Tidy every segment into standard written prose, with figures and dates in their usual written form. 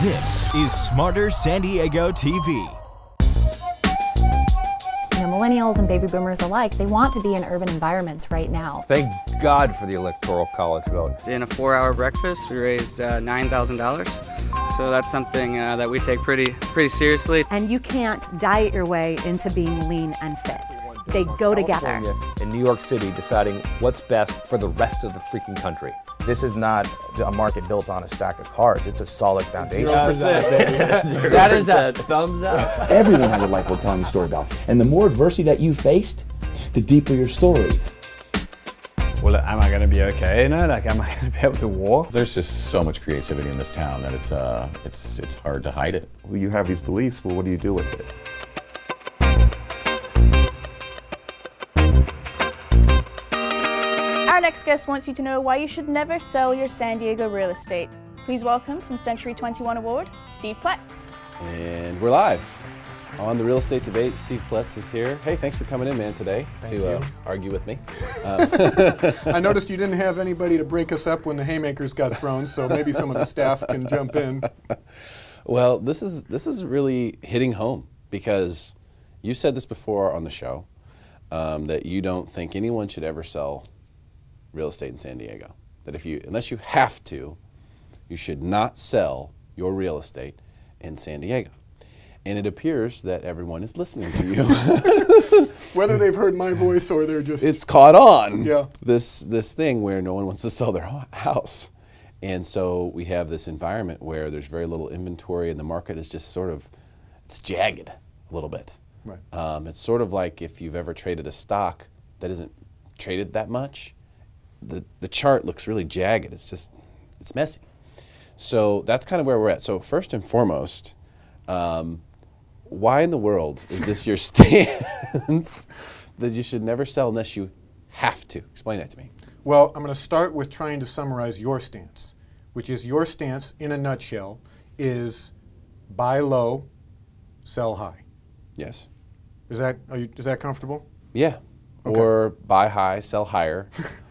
This is Smarter San Diego TV. You know, millennials and baby boomers alike, they want to be in urban environments right now. Thank God for the Electoral College vote. In a 4-hour breakfast, we raised $9,000. So that's something that we take pretty seriously. And you can't diet your way into being lean and fit. They go together. In New York City, deciding what's best for the rest of the freaking country. This is not a market built on a stack of cards. It's a solid foundation. 0%. That is a thumbs up. Everyone has a life worth telling a story about. And the more adversity that you faced, the deeper your story. Well, am I going to be okay in it? Like, am I going to be able to walk? There's just so much creativity in this town that it's hard to hide it. Well, you have these beliefs, well, what do you do with it? Our next guest wants you to know why you should never sell your San Diego real estate. Please welcome from Century 21 Award, Steve Ploetz. And we're live on the real estate debate. Steve Ploetz is here. Hey, thanks for coming in, man, today to argue with me. I noticed you didn't have anybody to break us up when the haymakers got thrown, so maybe some of the staff can jump in. Well, this is really hitting home because you said this before on the show that you don't think anyone should ever sell real estate in San Diego. That unless you have to, you should not sell your real estate in San Diego. And it appears that everyone is listening to you. Whether they've heard my voice or they're just... It's caught on, yeah. This thing where no one wants to sell their house. And so we have this environment where there's very little inventory and the market is just sort of, it's jagged a little bit. Right. It's sort of like if you've ever traded a stock that isn't traded that much, the chart looks really jagged. It's messy. So that's kind of where we're at. So first and foremost, why in the world is this your stance that you should never sell unless you have to? Explain that to me. Well, I'm going to start with trying to summarize your stance, which is your stance in a nutshell is buy low, sell high. Yes. Is that comfortable? Yeah. Okay. Or buy high, sell higher.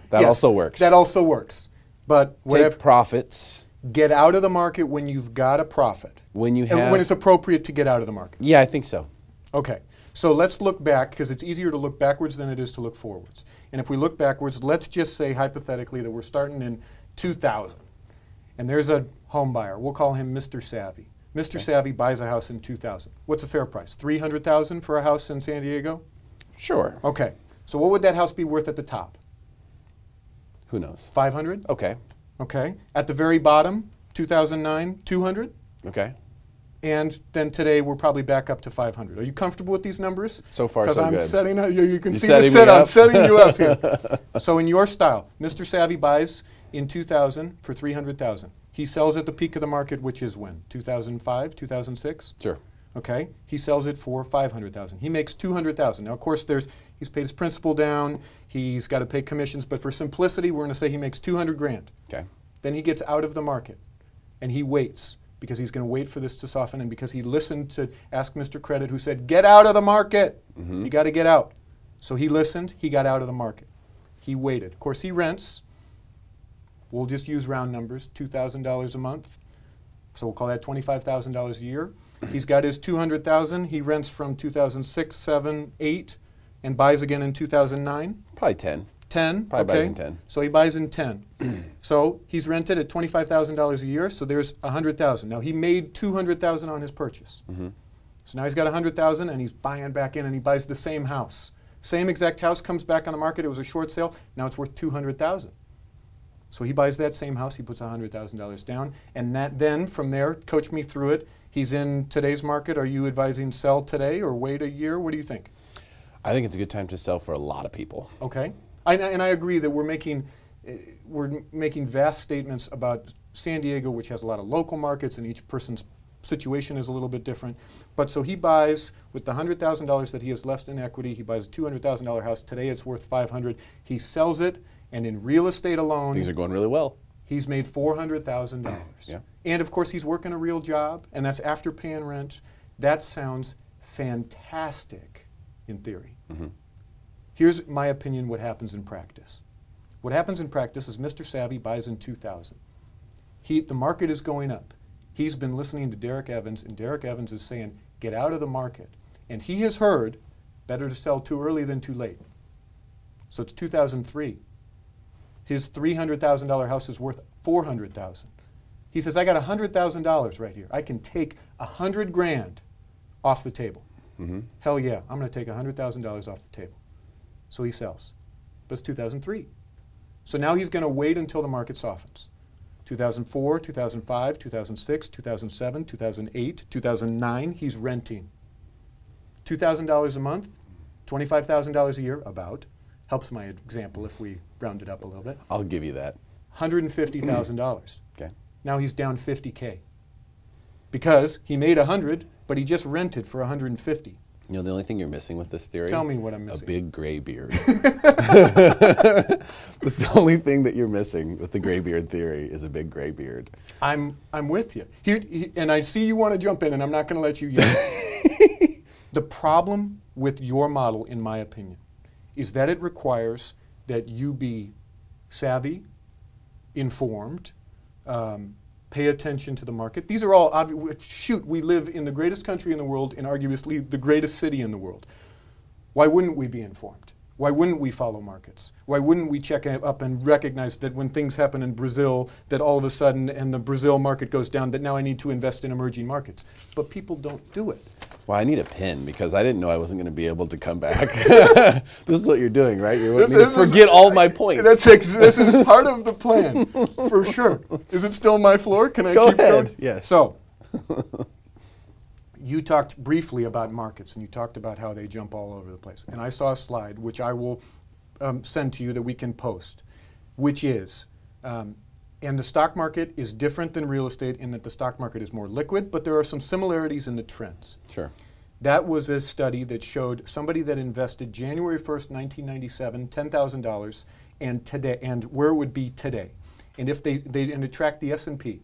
That yes, also works. That also works. But take profits. Get out of the market when you've got a profit. When it's appropriate to get out of the market. Yeah, I think so. Okay. So let's look back, because it's easier to look backwards than it is to look forwards. And if we look backwards, let's just say hypothetically that we're starting in 2000. And there's a home buyer. We'll call him Mr. Savvy. Mr. Savvy buys a house in 2000. What's a fair price? $300,000 for a house in San Diego? Sure. Okay. So what would that house be worth at the top? Who knows? 500? Okay. Okay. At the very bottom, 2009, 200? Okay. And then today we're probably back up to 500. Are you comfortable with these numbers? So far, so good. Because I'm setting up, you can see the set, I'm setting you up here. So in your style, Mr. Savvy buys in 2000 for $300,000. He sells at the peak of the market, which is when? 2005, 2006? Sure. Okay. He sells it for $500,000. He makes $200,000. Now, of course, he's paid his principal down. He's got to pay commissions. But for simplicity, we're going to say he makes $200,000. Okay. Then he gets out of the market, and he waits because he's going to wait for this to soften, and because he listened to Ask Mr. Credit, who said, "Get out of the market. You got to get out." So he listened. He got out of the market. He waited. Of course, he rents. We'll just use round numbers, $2,000 a month. So we'll call that $25,000 a year. He's got his $200,000. He rents from 2006, 7, 8, and buys again in 2009. Probably 10. 10. Probably okay. buys in 10. So he buys in 10. So he's rented at $25,000 a year. So there's $100,000. Now he made $200,000 on his purchase. So now he's got $100,000 and he's buying back in, and he buys the same house. Same exact house comes back on the market. It was a short sale. Now it's worth $200,000. So he buys that same house. He puts $100,000 down, and then from there, coach me through it. He's in today's market. Are you advising sell today or wait a year? What do you think? I think it's a good time to sell for a lot of people. Okay, and I agree that we're making vast statements about San Diego, which has a lot of local markets, and each person's situation is a little bit different. But so he buys with the $100,000 that he has left in equity. He buys a $200,000 house. Today it's worth $500,000. He sells it, and in real estate alone, things are going really well. He's made $400,000. Yeah. And of course, he's working a real job, and that's after paying rent. That sounds fantastic in theory. Here's my opinion what happens in practice. What happens in practice is Mr. Savvy buys in 2000. The market is going up. He's been listening to Derrick Evans, and Derrick Evans is saying, get out of the market. And he has heard, better to sell too early than too late. So it's 2003. His $300,000 house is worth $400,000. He says, I got $100,000 right here. I can take $100,000 off the table. Hell yeah, I'm going to take $100,000 off the table. So he sells. But it's 2003. So now he's going to wait until the market softens. 2004, 2005, 2006, 2007, 2008, 2009, he's renting. $2,000 a month, $25,000 a year, about. Helps my example if we round it up a little bit. I'll give you that. $150,000. Okay. Now he's down $50K. Because he made 100, but he just rented for 150. You know, the only thing you're missing with this theory? Tell me what I'm missing. A big gray beard. That's the only thing that you're missing with the gray beard theory is a big gray beard. I'm with you. And I see you want to jump in, and I'm not going to let you yell. The problem with your model, in my opinion, is that it requires that you be savvy, informed, pay attention to the market. These are all obvious. Shoot, we live in the greatest country in the world and arguably the greatest city in the world. Why wouldn't we be informed? Why wouldn't we follow markets? Why wouldn't we check up and recognize that when things happen in Brazil, that all of a sudden, and the Brazil market goes down, that now I need to invest in emerging markets? But people don't do it. Well, I need a pin because I didn't know I wasn't going to be able to come back. This is what you're doing, right? You want me to forget all my points. This is part of the plan, for sure. Is it still my floor? Can I keep going? Yes. So, you talked briefly about markets, and you talked about how they jump all over the place. And I saw a slide, which I will send to you that we can post, which is, and the stock market is different than real estate in that the stock market is more liquid, but there are some similarities in the trends. Sure. That was a study that showed somebody that invested January 1st, 1997, $10,000, and today, and where it would be today. And if and it tracked the S&P.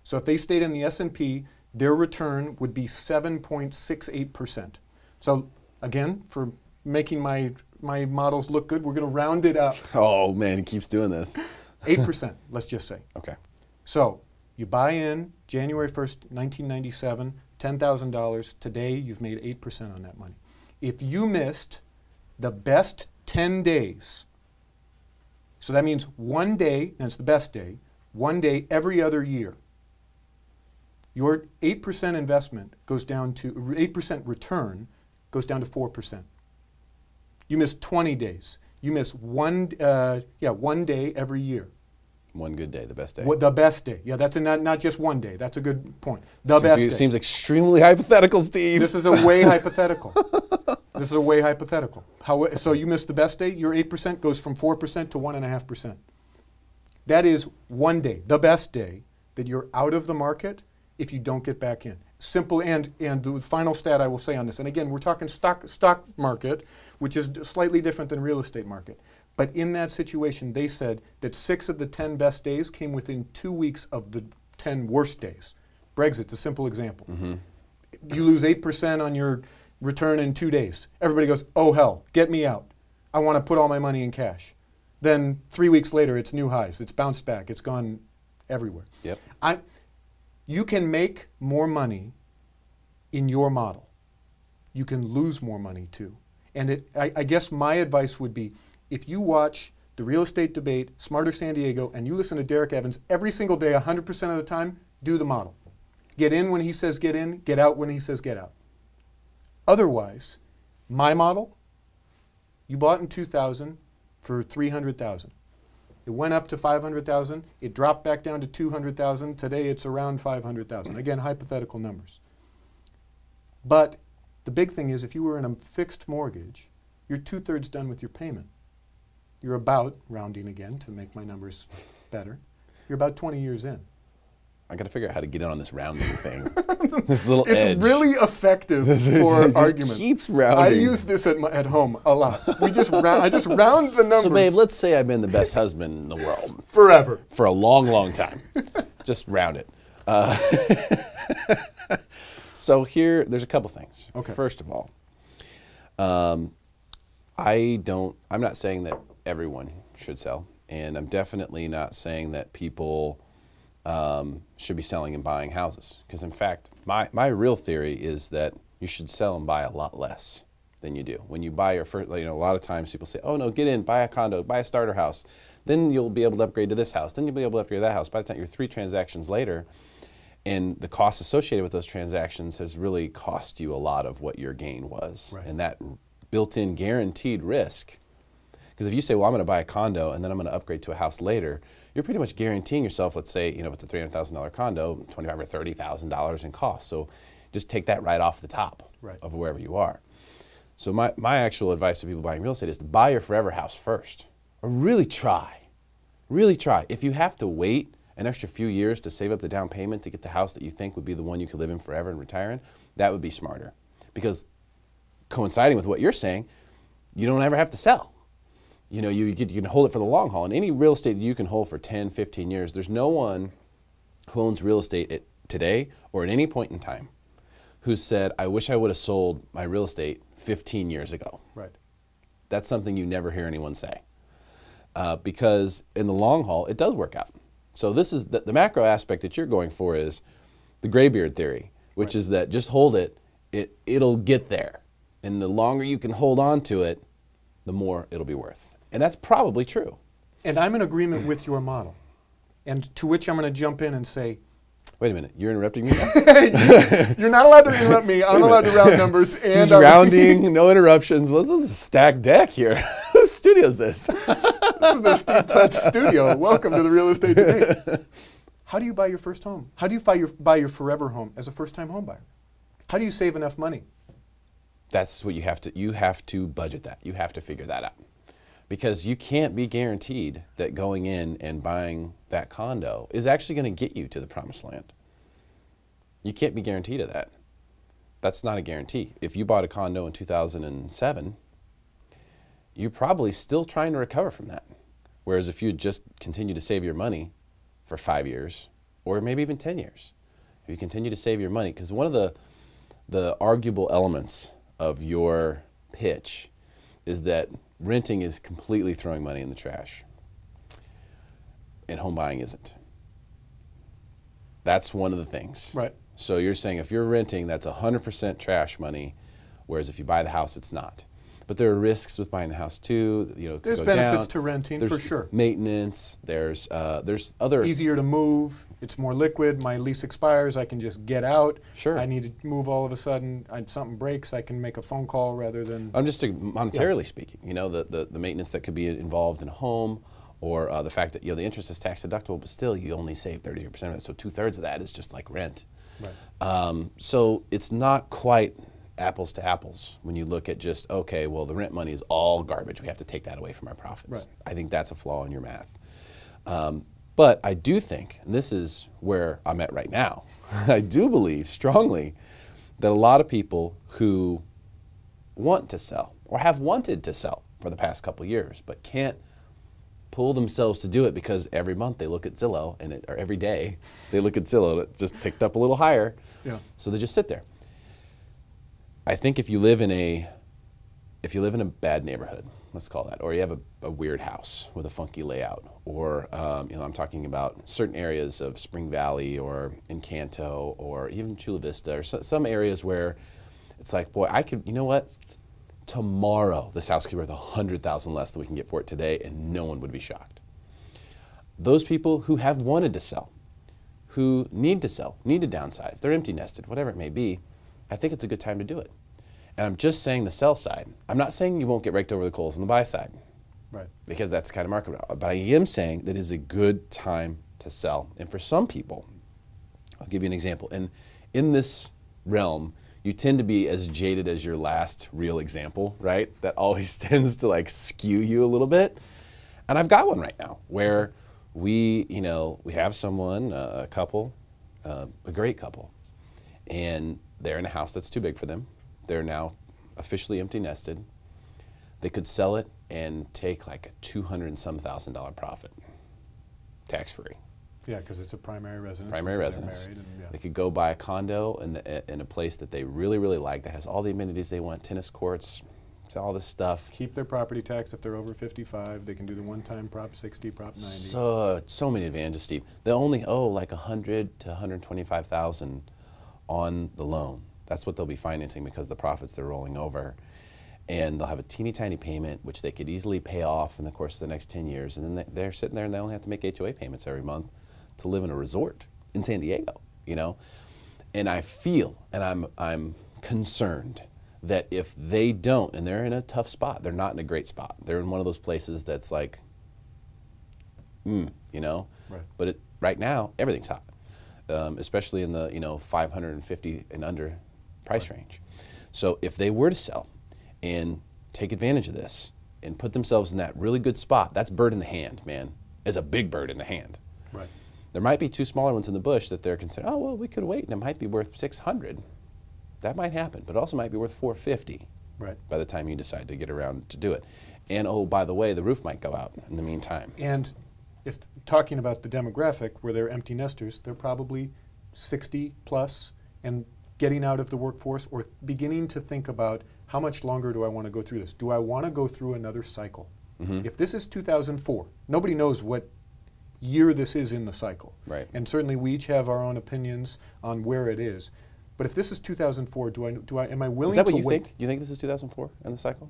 So if they stayed in the S&P, their return would be 7.68%. So again, for making my models look good, we're going to round it up. Oh man, he keeps doing this. 8%, let's just say. Okay. So you buy in January 1st, 1997, $10,000. Today, you've made 8% on that money. If you missed the best 10 days, so that means one day, and it's the best day, one day every other year, your 8% investment goes down to, 8% return goes down to 4%. You miss 20 days. You miss one day every year. One good day, the best day. The best day. Yeah, that's not just one day. That's a good point. The best day. It seems extremely hypothetical, Steve. This is a way hypothetical. This is a way hypothetical. So you miss the best day, your 8% goes from 4% to 1.5%. That is one day, the best day, that you're out of the market if you don't get back in. Simple, and the final stat I will say on this, and again, we're talking stock market, which is slightly different than real estate market. But in that situation, they said that 6 of the 10 best days came within 2 weeks of the 10 worst days. Brexit's a simple example. You lose 8% on your return in 2 days. Everybody goes, oh hell, get me out. I want to put all my money in cash. Then 3 weeks later, it's new highs. It's bounced back. It's gone everywhere. Yep. You can make more money in your model. You can lose more money too. And I guess my advice would be, if you watch the real estate debate, Smarter San Diego, and you listen to Derrick Evans every single day, 100% of the time, do the model. Get in when he says get in, get out when he says get out. Otherwise, my model, you bought in 2000 for $300,000. It went up to $500,000. It dropped back down to $200,000. Today it's around $500,000. Again, hypothetical numbers. But the big thing is, if you were in a fixed mortgage, you're 2/3 done with your payment. You're about, rounding again to make my numbers better, you're about 20 years in. I got to figure out how to get in on this rounding thing. This little edge. It's really effective for arguments. Keeps rounding. I use this at home a lot. I just round the numbers. So babe, let's say I've been the best husband in the world. Forever. For a long, long time. Just round it. So here, there's a couple things. Okay. First of all, I'm not saying that everyone should sell, and I'm definitely not saying that people should be selling and buying houses. Because in fact, my real theory is that you should sell and buy a lot less than you do. When you buy your first, a lot of times people say, oh no, get in, buy a condo, buy a starter house. Then you'll be able to upgrade to this house. Then you'll be able to upgrade to that house. By the time you're 3 transactions later, and the cost associated with those transactions has really cost you a lot of what your gain was. Right. And that built-in guaranteed risk. Because if you say, well, I'm going to buy a condo and then I'm going to upgrade to a house later, you're pretty much guaranteeing yourself, let's say, if it's a $300,000 condo, $25,000 or $30,000 in cost. So just take that right off the top of wherever you are. So my actual advice to people buying real estate is to buy your forever house first. Or really try. Really try. If you have to wait an extra few years to save up the down payment to get the house that you think would be the one you could live in forever and retire in, that would be smarter. Because coinciding with what you're saying, you don't ever have to sell. You can hold it for the long haul. And any real estate that you can hold for 10, 15 years, there's no one who owns real estate today or at any point in time who said, I wish I would have sold my real estate 15 years ago. Right. That's something you never hear anyone say. Because in the long haul, it does work out. So this is the macro aspect that you're going for is the graybeard theory, which is that just hold it, it'll get there. And the longer you can hold on to it, the more it'll be worth. And that's probably true. And I'm in agreement with your model. And to which I'm going to jump in and say, wait a minute, you're interrupting me now? You're not allowed to interrupt me. I'm allowed to round numbers. And he's rounding, no interruptions. This is a stacked deck here. Whose studio is this? This is the Steve Ploetz studio. Welcome to the Real Estate Today. How do you buy your first home? How do you buy your forever home as a first-time home buyer? How do you save enough money? That's what you have to budget that. You have to figure that out. Because you can't be guaranteed that going in and buying that condo is actually going to get you to the promised land. You can't be guaranteed of that. That's not a guarantee. If you bought a condo in 2007, you're probably still trying to recover from that. Whereas if you just continue to save your money for 5 years, or maybe even 10 years, if you continue to save your money, because one of the arguable elements of your pitch is that renting is completely throwing money in the trash, and home buying isn't. That's one of the things. Right. So you're saying if you're renting, that's 100% trash money, whereas if you buy the house, it's not. But there are risks with buying the house too. There's benefits to renting for sure. Maintenance. There's other easier to move. It's more liquid. My lease expires. I can just get out. Sure. I need to move all of a sudden. Something breaks. I can make a phone call rather than. I'm just monetarily speaking. The maintenance that could be involved in a home, or the fact that the interest is tax deductible, but still you only save 30% of it. So 2/3 of that is just like rent. Right. So it's not quite apples to apples when you look at just, okay, well, the rent money is all garbage. We have to take that away from our profits. Right. I think that's a flaw in your math. But I do think, and this is where I'm at right now, I do believe strongly that a lot of people who want to sell or have wanted to sell for the past couple years but can't pull themselves to do it because every month they look at Zillow, or every day they look at Zillow, and it just ticked up a little higher. Yeah. So they just sit there. I think if you live in a bad neighborhood, let's call that, or you have a weird house with a funky layout, or I'm talking about certain areas of Spring Valley or Encanto or even Chula Vista, or some areas where it's like, boy, you know what? Tomorrow this house could be worth $100,000 less than we can get for it today, and no one would be shocked. Those people who have wanted to sell, who need to sell, need to downsize, they're empty nested, whatever it may be, I think it's a good time to do it. And I'm just saying the sell side. I'm not saying you won't get raked over the coals on the buy side. Right. Because that's the kind of market. But I am saying that it is a good time to sell. And for some people, I'll give you an example. And in this realm, you tend to be as jaded as your last real example, right? That always tends to like skew you a little bit. And I've got one right now where we have someone, a couple, a great couple, and they're in a house that's too big for them. They're now officially empty nested. They could sell it and take like a $200,000 and some profit, tax free. Yeah, because it's a primary residence. Primary residence. They could go buy a condo in a place that they really, really like, that has all the amenities they want, tennis courts, all this stuff. Keep their property tax if they're over 55. They can do the one-time Prop 60, Prop 90. So many advantages, Steve. They only owe like 100 to 125,000 on the loan. That's what they'll be financing because of the profits they're rolling over. And they'll have a teeny tiny payment, which they could easily pay off in the course of the next 10 years. And then they're sitting there and they only have to make HOA payments every month to live in a resort in San Diego, you know? And I feel, and I'm concerned that if they don't, and they're in a tough spot, they're not in a great spot. They're in one of those places that's like, you know? Right. But right now, everything's hot, especially in the, you know, 550 and under price range. So if they were to sell and take advantage of this and put themselves in that really good spot, that's bird in the hand, man. It's a big bird in the hand. Right. There might be two smaller ones in the bush that they're considering, oh, well, we could wait and it might be worth 600. That might happen, but it also might be worth 450 by the time you decide to get around to do it. And oh, by the way, the roof might go out in the meantime. And if talking about the demographic where they're empty nesters, they're probably 60 plus and getting out of the workforce or beginning to think about how much longer do I want to go through this? Do I want to go through another cycle? If this is 2004, nobody knows what year this is in the cycle. Right. And certainly we each have our own opinions on where it is. But if this is 2004, am I willing to wait? Is that what you think? Do you think this is 2004 in the cycle?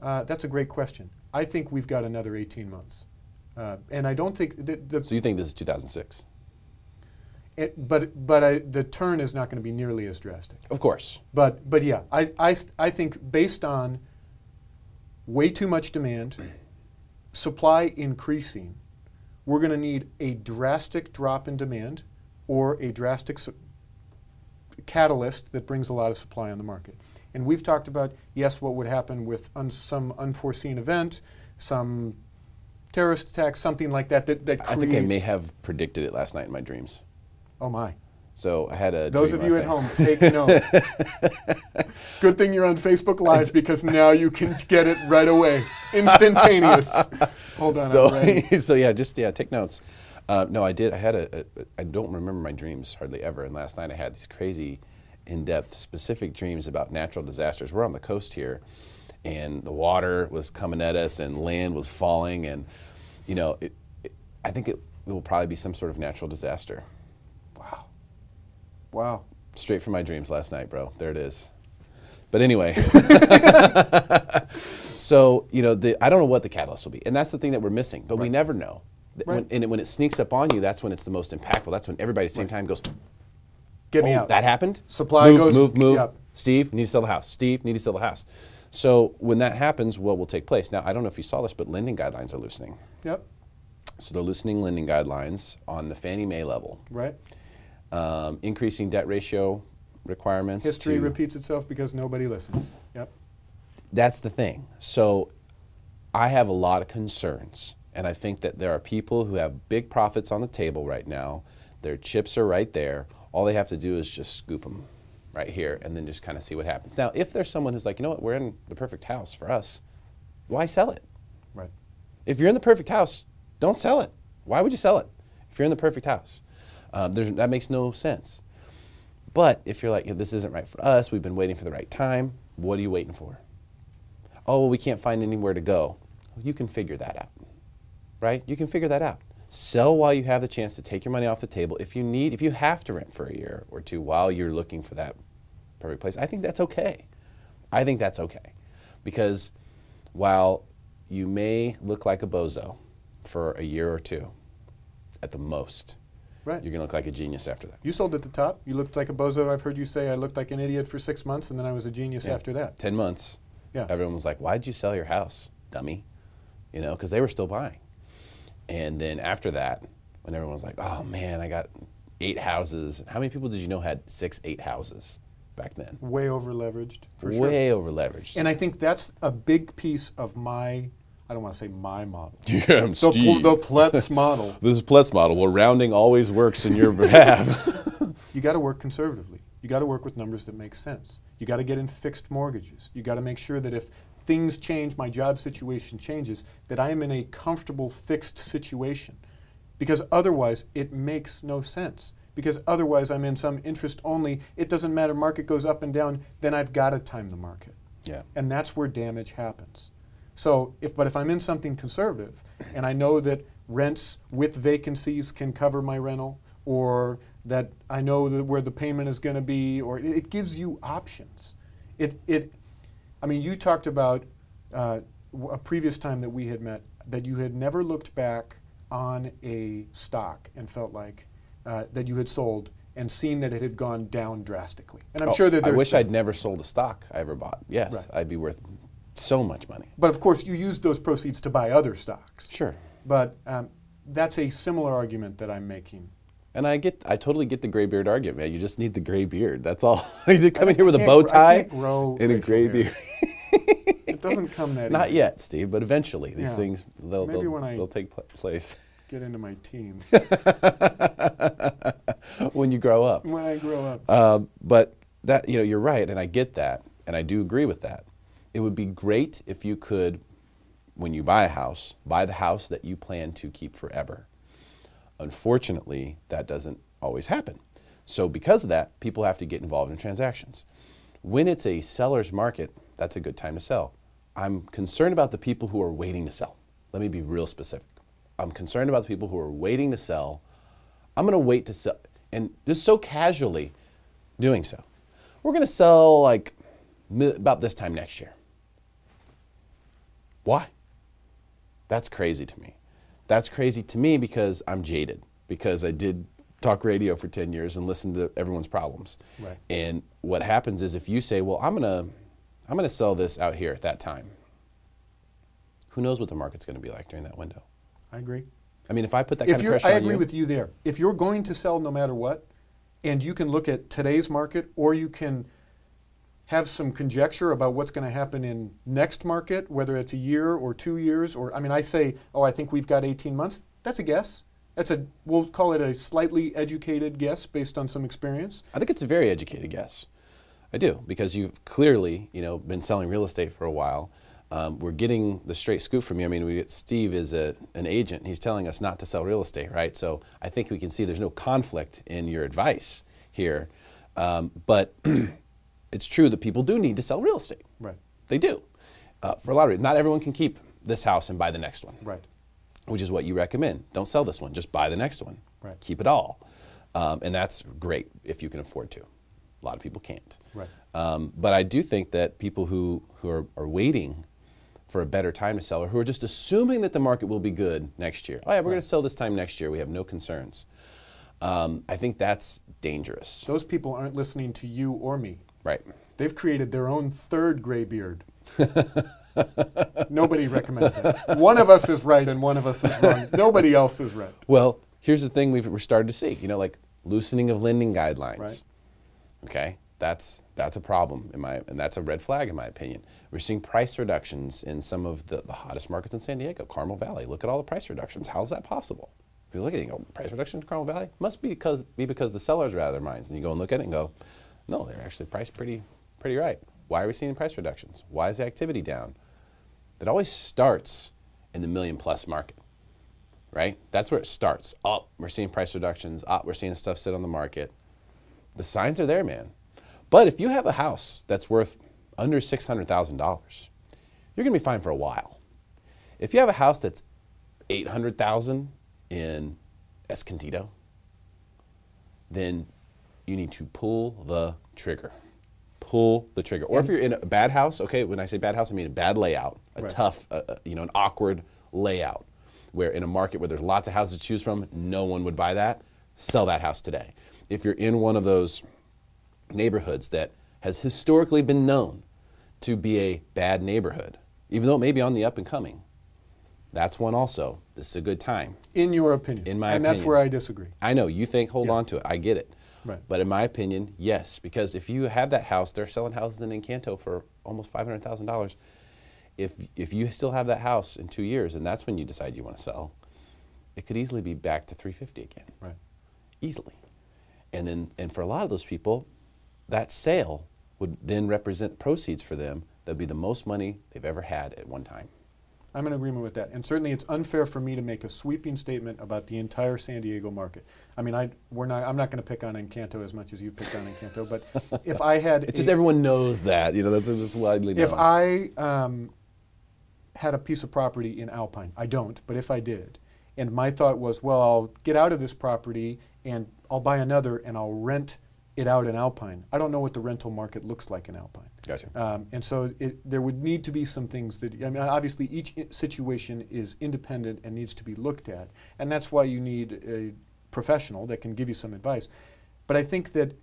That's a great question. I think we've got another 18 months. And I don't think... So you think this is 2006? But the turn is not going to be nearly as drastic. Of course. But yeah, I think based on way too much demand, supply increasing, we're going to need a drastic drop in demand or a drastic catalyst that brings a lot of supply on the market. And we've talked about, yes, what would happen with some unforeseen event, some terrorist attack, something like that creates... I think I may have predicted it last night in my dreams. Oh my. So I had a Those of you at home, take note. Good thing you're on Facebook Live because now you can get it right away. Instantaneous. Hold on, I'm ready. So yeah, take notes. No, I did. I don't remember my dreams hardly ever. And last night I had these crazy, in-depth, specific dreams about natural disasters. We're on the coast here, and the water was coming at us, and land was falling, and you know, I think it will probably be some sort of natural disaster. Wow. Straight from my dreams last night, bro. There it is. But anyway. So, you know, I don't know what the catalyst will be. And that's the thing that we're missing. But we never know. When it sneaks up on you, that's when it's the most impactful. That's when everybody at the same time goes, get me out. That happened? Supply goes. Move. Yep. Steve, need to sell the house. Steve, need to sell the house. So when that happens, what will take place? Now, I don't know if you saw this, but lending guidelines are loosening. Yep. So they're loosening lending guidelines on the Fannie Mae level. Right. Increasing debt ratio requirements. History repeats itself because nobody listens. Yep. That's the thing. So I have a lot of concerns, and I think that there are people who have big profits on the table right now. Their chips are right there. All they have to do is just scoop them right here and then just kind of see what happens. Now, if there's someone who's like, you know what, we're in the perfect house for us, why sell it? Right. If you're in the perfect house, don't sell it. Why would you sell it if you're in the perfect house? That makes no sense. But if you're like, this isn't right for us, we've been waiting for the right time, what are you waiting for? Oh, well, we can't find anywhere to go. Well, you can figure that out, right? You can figure that out. Sell while you have the chance to take your money off the table. If you have to rent for a year or two while you're looking for that perfect place, I think that's okay. I think that's okay. Because while you may look like a bozo for a year or two, at the most, right, you're going to look like a genius after that. You sold at the top. You looked like a bozo. I've heard you say I looked like an idiot for 6 months, and then I was a genius after that. 10 months. Yeah. Everyone was like, why'd you sell your house, dummy? You know, because they were still buying. And then after that, when everyone was like, oh man, I got 8 houses. How many people did you know had 6, 8 houses back then? Way over leveraged, for sure. Way over leveraged. And I think that's a big piece of my, I don't want to say my model. Yeah, I'm Steve. The Ploetz model. This is Ploetz model. Well, rounding always works in your behalf. You got to work conservatively. You got to work with numbers that make sense. You got to get in fixed mortgages. You got to make sure that if things change, my job situation changes, that I am in a comfortable fixed situation. Because otherwise, it makes no sense. Because otherwise, I'm in some interest only. It doesn't matter, market goes up and down, then I've got to time the market. Yeah. And that's where damage happens. So, but if I'm in something conservative, and I know that rents with vacancies can cover my rental, or that I know that where the payment is going to be, or it gives you options. I mean, you talked about a previous time that we had met, that you had never looked back on a stock and felt like that you had sold and seen that it had gone down drastically. And I'm sure that I wish I'd never sold a stock I ever bought. Yes, right. I'd be worth so much money. But of course, you used those proceeds to buy other stocks. Sure. But that's a similar argument that I'm making. And I totally get the gray beard argument, man. You just need the gray beard. That's all. You come in here with a bow tie and a gray beard. It doesn't come that Not easy. yet, Steve, but eventually these things, they'll take place. Get into my teens. When you grow up. When I grow up. But that, you're right, and I get that, and I do agree with that. It would be great if you could, when you buy a house, buy the house that you plan to keep forever. Unfortunately, that doesn't always happen. So because of that, people have to get involved in transactions. When it's a seller's market, that's a good time to sell. I'm concerned about the people who are waiting to sell. Let me be real specific. I'm concerned about the people who are waiting to sell. I'm going to wait to sell, and just so casually doing so. We're going to sell like about this time next year. Why? That's crazy to me. That's crazy to me because I'm jaded, because I did talk radio for 10 years and listened to everyone's problems. Right. And what happens is if you say, well, I'm gonna sell this out here at that time, who knows what the market's going to be like during that window? I agree. I mean, if I put that kind of pressure on you. I agree with you there. If you're going to sell no matter what, and you can look at today's market, or you can have some conjecture about what's going to happen in next market, whether it's a year or 2 years, or, I mean, I say, oh, I think we've got 18 months. That's a guess. We'll call it a slightly educated guess based on some experience. I think it's a very educated guess. I do, because you've clearly, been selling real estate for a while. We're getting the straight scoop from you. I mean, Steve is an agent. He's telling us not to sell real estate, right? So I think we can see there's no conflict in your advice here. But it's true that people do need to sell real estate. Right. They do. For a lot of reasons. Not everyone can keep this house and buy the next one. Right. Which is what you recommend. Don't sell this one. Just buy the next one. Right. Keep it all. And that's great if you can afford to. A lot of people can't. Right. But I do think that people who are waiting for a better time to sell, or who are just assuming that the market will be good next year. Oh yeah, we're going to sell this time next year. We have no concerns. I think that's dangerous. Those people aren't listening to you or me. Right. They've created their own third gray beard. Nobody recommends that. One of us is right and one of us is wrong. Nobody else is right. Well, here's the thing we're starting to see. Like loosening of lending guidelines. Right. Okay, that's a problem and that's a red flag in my opinion. We're seeing price reductions in some of the hottest markets in San Diego, Carmel Valley. Look at all the price reductions. How is that possible? If you look at it, you go, price reduction in Carmel Valley must be because the sellers are out of their minds. And you go and look at it and go, no, they're actually priced pretty right. Why are we seeing price reductions? Why is the activity down? It always starts in the $1 million+ market, right? That's where it starts. Oh, we're seeing price reductions. Oh, we're seeing stuff sit on the market. The signs are there, man. But if you have a house that's worth under $600,000, you're going to be fine for a while. If you have a house that's $800,000 in Escondido, then you need to pull the trigger. Pull the trigger. Or if you're in a bad house, okay, when I say bad house, I mean a bad layout, a tough, an awkward layout, where in a market where there's lots of houses to choose from, no one would buy that, sell that house today. If you're in one of those neighborhoods that has historically been known to be a bad neighborhood, even though it may be on the up and coming, that's one also. This is a good time. In your opinion. In my opinion. And that's where I disagree. I know, you think hold on to it, I get it. Right. But in my opinion, yes, because if you have that house, they're selling houses in Encanto for almost $500,000. If you still have that house in 2 years and that's when you decide you want to sell, it could easily be back to $350,000 again. Right. Easily. And for a lot of those people, that sale would then represent proceeds for them that would be the most money they've ever had at one time. I'm in agreement with that. And certainly it's unfair for me to make a sweeping statement about the entire San Diego market. I mean, I'm not going to pick on Encanto as much as you've picked on Encanto, but if I had... It's just everyone knows that, you know, that's just widely known. If I had a piece of property in Alpine, I don't, but if I did, and my thought was, well, I'll get out of this property and I'll buy another and I'll rent it out in Alpine. I don't know what the rental market looks like in Alpine. Gotcha. And so there would need to be some things that, I mean, obviously each situation is independent and needs to be looked at. And that's why you need a professional that can give you some advice. But I think that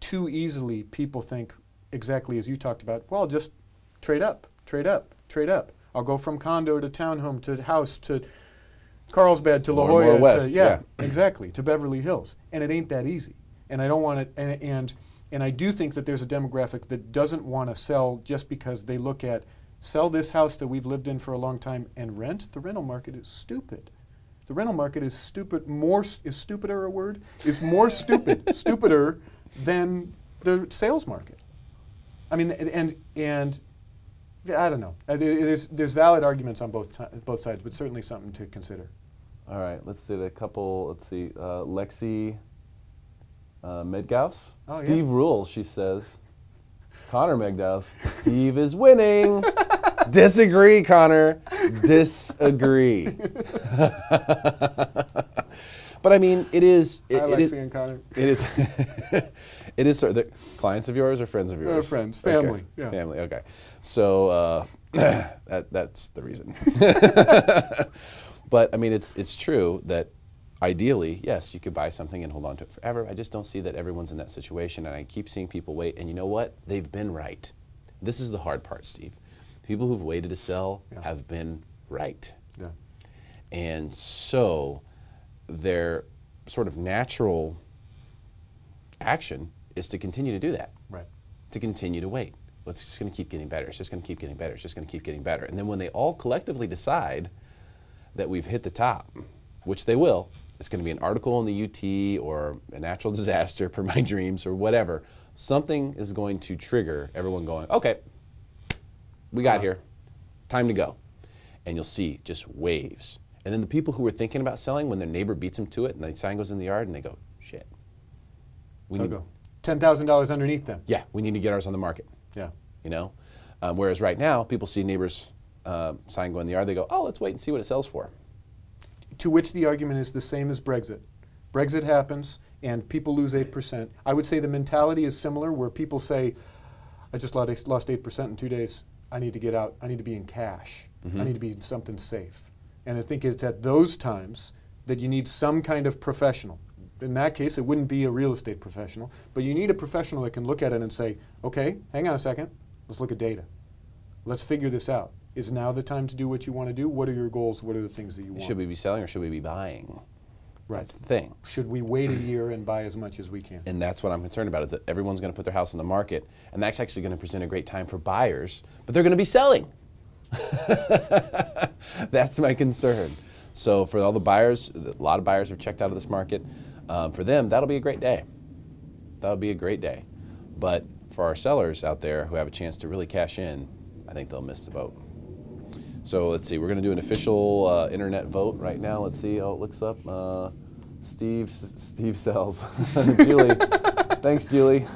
too easily people think exactly as you talked about, well, just trade up, trade up, trade up. I'll go from condo to townhome to house to Carlsbad to La Jolla. West, yeah, exactly, to Beverly Hills. And it ain't that easy. And I don't want it, and I do think that there's a demographic that doesn't want to sell just because they look at, sell this house that we've lived in for a long time and rent. The rental market is stupid. The rental market is stupid, is stupider a word? Is more stupid, stupider than the sales market. I mean, and I don't know. There's valid arguments on both sides, but certainly something to consider. All right, let's do a couple, let's see, Lexi Medgaus. Oh, Steve rules, she says. Connor Medgaus, Steve is winning. Disagree, Connor. Disagree. But I mean, it is. Lexi and Connor. It is. It is. The clients of yours or friends of yours? Friends, family. Okay. Yeah. Family. Okay. So that's the reason. But I mean, it's true that ideally, yes, you could buy something and hold on to it forever. I just don't see that everyone's in that situation, and I keep seeing people wait. And you know what? They've been right. This is the hard part, Steve. People who've waited to sell have been right. Yeah. And so their sort of natural action is to continue to do that. Right. To continue to wait. Well, it's just going to keep getting better. It's just going to keep getting better. It's just going to keep getting better. And then when they all collectively decide that we've hit the top, which they will, it's going to be an article in the UT or a natural disaster per my dreams or whatever. Something is going to trigger everyone going, okay, we got here, time to go. And you'll see just waves. And then the people who were thinking about selling, when their neighbor beats them to it and the sign goes in the yard and they go, shit. We need go $10,000 underneath them. Yeah, we need to get ours on the market. Yeah. You know? Whereas right now, people see neighbors' sign go in the yard, they go, oh, let's wait and see what it sells for. To which the argument is the same as Brexit. Brexit happens and people lose 8%. I would say the mentality is similar where people say, I just lost 8% in 2 days. I need to get out. I need to be in cash. I need to be in something safe. And I think it's at those times that you need some kind of professional. In that case, it wouldn't be a real estate professional, but you need a professional that can look at it and say, okay, hang on a second, let's look at data. Let's figure this out. Is now the time to do what you want to do? What are your goals? What are the things that you want? Should we be selling or should we be buying? Right. That's the thing. Should we wait a year and buy as much as we can? And that's what I'm concerned about, is that everyone's going to put their house on the market, and that's actually going to present a great time for buyers, but they're going to be selling. That's my concern. So for all the buyers, a lot of buyers have checked out of this market. For them, that'll be a great day. That'll be a great day. But for our sellers out there who have a chance to really cash in, I think they'll miss the boat. So let's see, we're going to do an official internet vote right now. Let's see, oh, it looks up. Steve sells. Julie, thanks, Julie.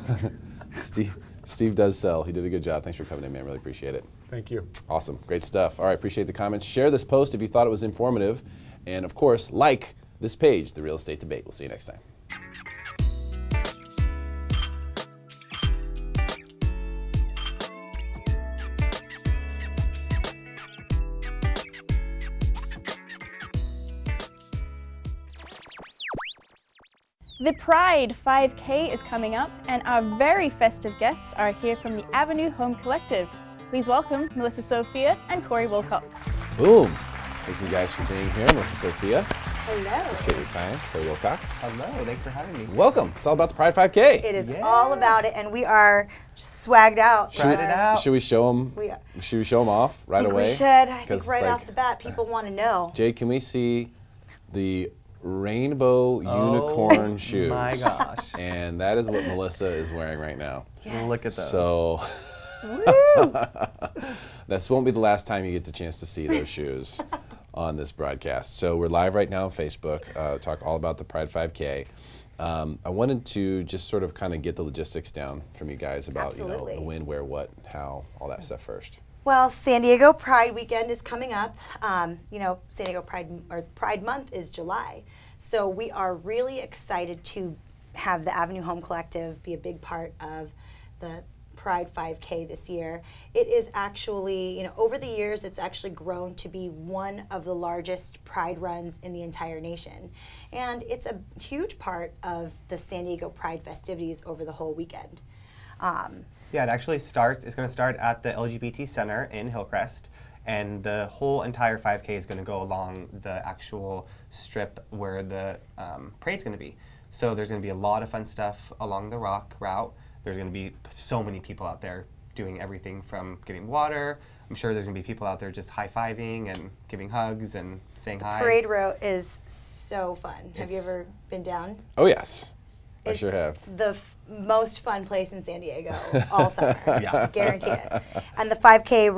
Steve does sell. He did a good job. Thanks for coming in, man. Really appreciate it. Thank you. Awesome. Great stuff. All right, appreciate the comments. Share this post if you thought it was informative. And of course, like this page, The Real Estate Debate. We'll see you next time. The Pride 5K is coming up, and our very festive guests are here from the Avenue Home Collective. Please welcome Melissa Sofia and Cory Wilcox. Boom. Thank you guys for being here. Melissa Sofia. Hello. Appreciate your time. Cory Wilcox. Hello, thanks for having me. Welcome. It's all about the Pride 5K. It is all about it, and we are swagged out. Should we show them? Should we show them off right away? We should. I think right off the bat, people want to know. Jay, can we see the rainbow unicorn shoes? My gosh. And that is what Melissa is wearing right now. Yes. Look at those. So This won't be the last time you get the chance to see those shoes on this broadcast. So we're live right now on Facebook, talk all about the Pride 5K. I wanted to just sort of kind of get the logistics down from you guys about you know, the when, where, what, how, all that stuff first. Well, San Diego Pride Weekend is coming up. You know, San Diego Pride Month is July. So we are really excited to have the Avenue Home Collective be a big part of the Pride 5K this year. It is actually, you know, over the years, it's actually grown to be one of the largest Pride runs in the entire nation. And it's a huge part of the San Diego Pride festivities over the whole weekend. Yeah, it actually starts, it's going to start at the LGBT Center in Hillcrest, and the whole entire 5K is going to go along the actual strip where the parade's going to be. So there's going to be a lot of fun stuff along the rock route. There's going to be so many people out there doing everything from giving water. I'm sure there's going to be people out there just high-fiving and giving hugs and saying hi. Parade route is so fun. Have you ever been down? Oh, yes. I sure have. The most fun place in San Diego all summer. Yeah. Guarantee it. And the 5K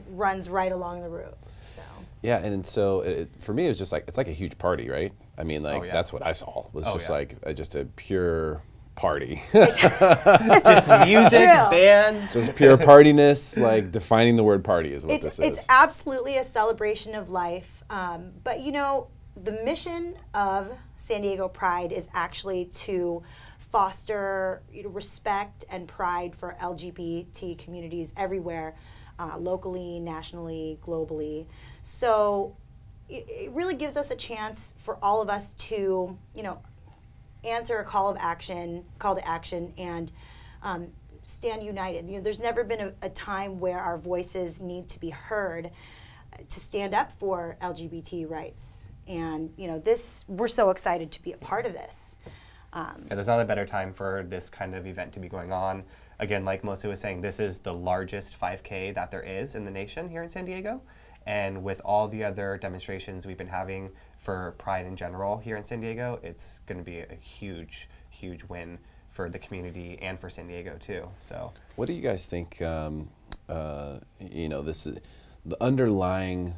runs right along the route. So. Yeah, and so for me, it was just like, it's like a huge party, right? I mean, like, that's what I saw. Was just like, just a pure party. Just music, bands. Just pure partiness, like defining the word party is what this is. It's absolutely a celebration of life. But you know, the mission of San Diego Pride is actually to foster respect and pride for LGBT communities everywhere, locally, nationally, globally. So it really gives us a chance for all of us to, you know, answer a call to action, and stand united. You know, there's never been a time where our voices need to be heard to stand up for LGBT rights. And you know, we're so excited to be a part of this. There's not a better time for this kind of event to be going on. Again, like Melissa was saying, this is the largest 5K that there is in the nation here in San Diego. And with all the other demonstrations we've been having for Pride in general here in San Diego, it's going to be a huge, huge win for the community and for San Diego too. So, what do you guys think? You know, this is the underlying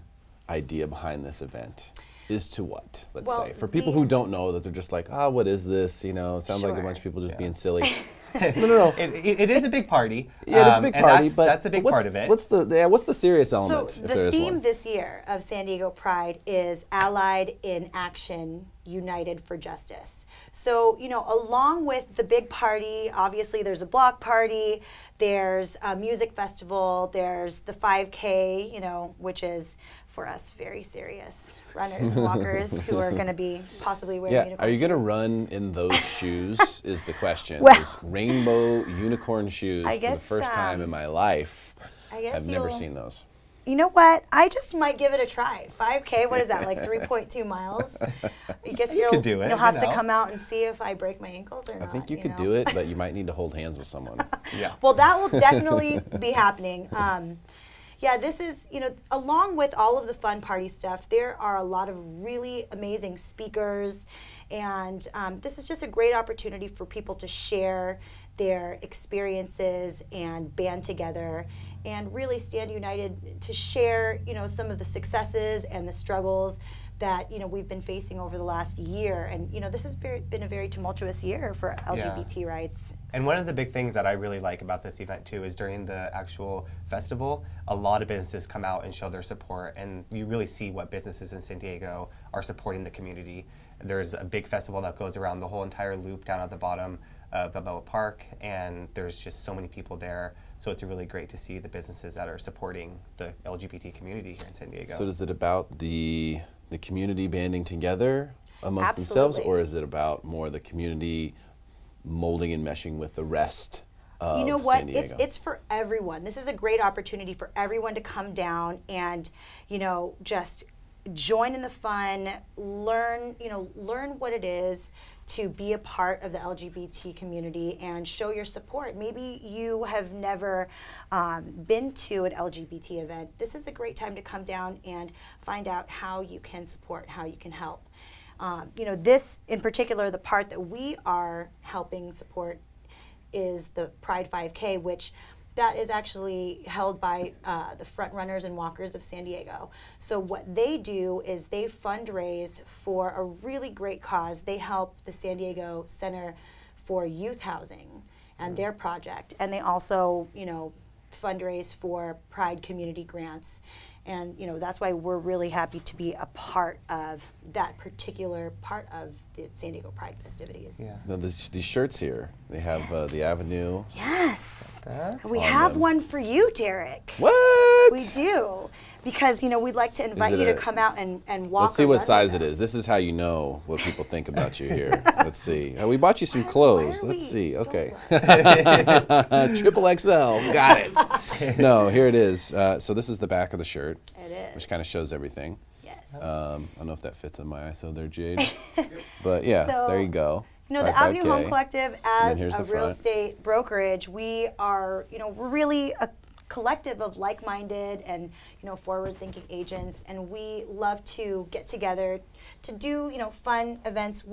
idea behind this event is to what? Let's say for people who don't know, that they're just like, ah, what is this? You know, it sounds like a bunch of people just being silly. No. It is a big party. Yeah, it is a big party, but that's a big part of it. What's the serious element? So the theme this year of San Diego Pride is Allied in Action, United for Justice. So, you know, along with the big party, obviously there's a block party, there's a music festival, there's the 5K, you know, which is for us very serious runners and walkers who are going to be possibly wearing unicorn shoes. Are you going to run in those shoes is the question. Well, those rainbow unicorn shoes for the first time in my life. I've never seen those. You know what? I just might give it a try. 5K, what is that, like 3.2 miles? I guess you could do it. You'll have to come out and see if I break my ankles or not. I think you could do it, but you might need to hold hands with someone. Yeah. Well, that will definitely be happening. Yeah, this is, you know, along with all of the fun party stuff, there are a lot of really amazing speakers, and this is just a great opportunity for people to share their experiences and band together and really stand united to share, you know, some of the successes and the struggles that, you know, we've been facing over the last year. And, you know, this has been a very tumultuous year for LGBT rights. And one of the big things that I really like about this event too is during the actual festival, a lot of businesses come out and show their support, and you really see what businesses in San Diego are supporting the community. There's a big festival that goes around the whole entire loop down at the bottom of Balboa Park, and there's just so many people there. So it's really great to see the businesses that are supporting the LGBT community here in San Diego. So is it about the community banding together amongst themselves, or is it about more the community molding and meshing with the rest of You know what? San Diego? It's for everyone. This is a great opportunity for everyone to come down and, you know, just join in the fun, learn what it is to be a part of the LGBT community and show your support. Maybe you have never been to an LGBT event. This is a great time to come down and find out how you can support, how you can help. You know, this in particular, the part that we are helping support is the Pride 5K, which that is actually held by the front runners and walkers of San Diego. So what they do is they fundraise for a really great cause. They help the San Diego Center for Youth Housing and their project, and they also, you know, fundraise for Pride community grants. And, you know, that's why we're really happy to be a part of that particular part of the San Diego Pride festivities. Yeah. Now, these shirts here, they have the Avenue. Yes. We on have them. one for you, Derrick. What? We do. Because, you know, we'd like to invite you to come out and walk. Let's see what size it is. This is how you know what people think about you here. Let's see. We bought you some clothes. Let's see. Okay. Triple XL. Got it. No, here it is. So this is the back of the shirt. It is. Which kind of shows everything. Yes. I don't know if that fits in my ISO there, Jade. But yeah, so, there you go. You know, the Avenue Home Collective, as a real front. estate brokerage, we are, you know, we're really a collective of like-minded and, you know, forward-thinking agents, and we love to get together to do, you know, fun events.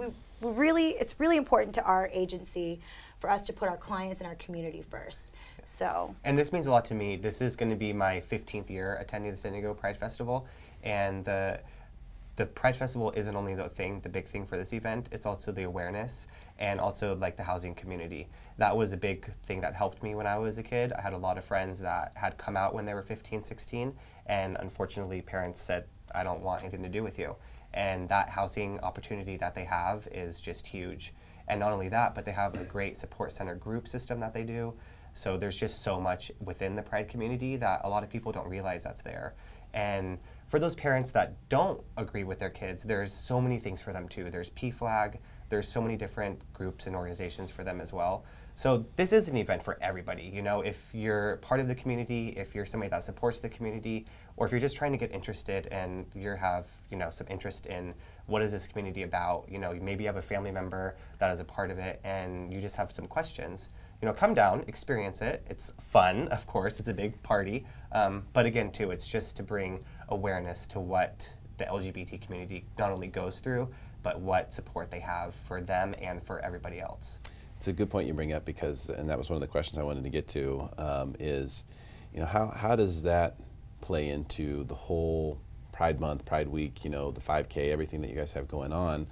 It's really important to our agency for us to put our clients and our community first. So. And this means a lot to me. This is going to be my 15th year attending the San Diego Pride Festival, and the Pride Festival isn't only the big thing for this event, it's also the awareness and also like the housing community. That was a big thing that helped me when I was a kid. I had a lot of friends that had come out when they were 15, 16, and unfortunately parents said, I don't want anything to do with you. And that housing opportunity that they have is just huge. And not only that, but they have a great support center group system that they do. So there's just so much within the Pride community that a lot of people don't realize that's there. And for those parents that don't agree with their kids, there's so many things for them too. There's PFLAG, there's so many different groups and organizations for them as well. So this is an event for everybody. You know, if you're part of the community, if you're somebody that supports the community, or if you're just trying to get interested and you have, you know, some interest in what is this community about, you know, maybe you have a family member that is a part of it and you just have some questions, you know, come down, experience it. It's fun, of course, it's a big party. But again, too, it's just to bring awareness to what the LGBT community not only goes through, but what support they have for them and for everybody else. It's a good point you bring up because, and that was one of the questions I wanted to get to, is, you know, how does that play into the whole Pride Month, Pride Week, you know, the 5K, everything that you guys have going on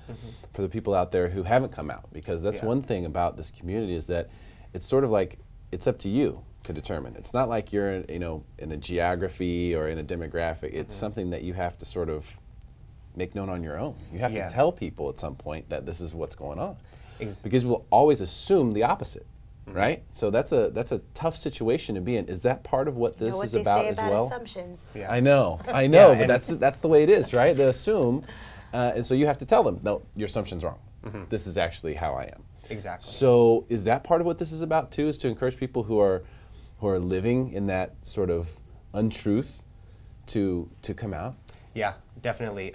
for the people out there who haven't come out? Because that's one thing about this community is that it's sort of like, it's up to you to determine. It's not like you're, you know, in a geography or in a demographic. It's something that you have to sort of make known on your own. You have to tell people at some point that this is what's going on. Because we'll always assume the opposite, right? So that's a tough situation to be in. Is that part of what this is about as well? Assumptions. Yeah. I know, but that's the way it is, right? They assume, and so you have to tell them, no, your assumption's wrong. This is actually how I am. Exactly. So is that part of what this is about too? Is to encourage people who are living in that sort of untruth to come out? Yeah, definitely.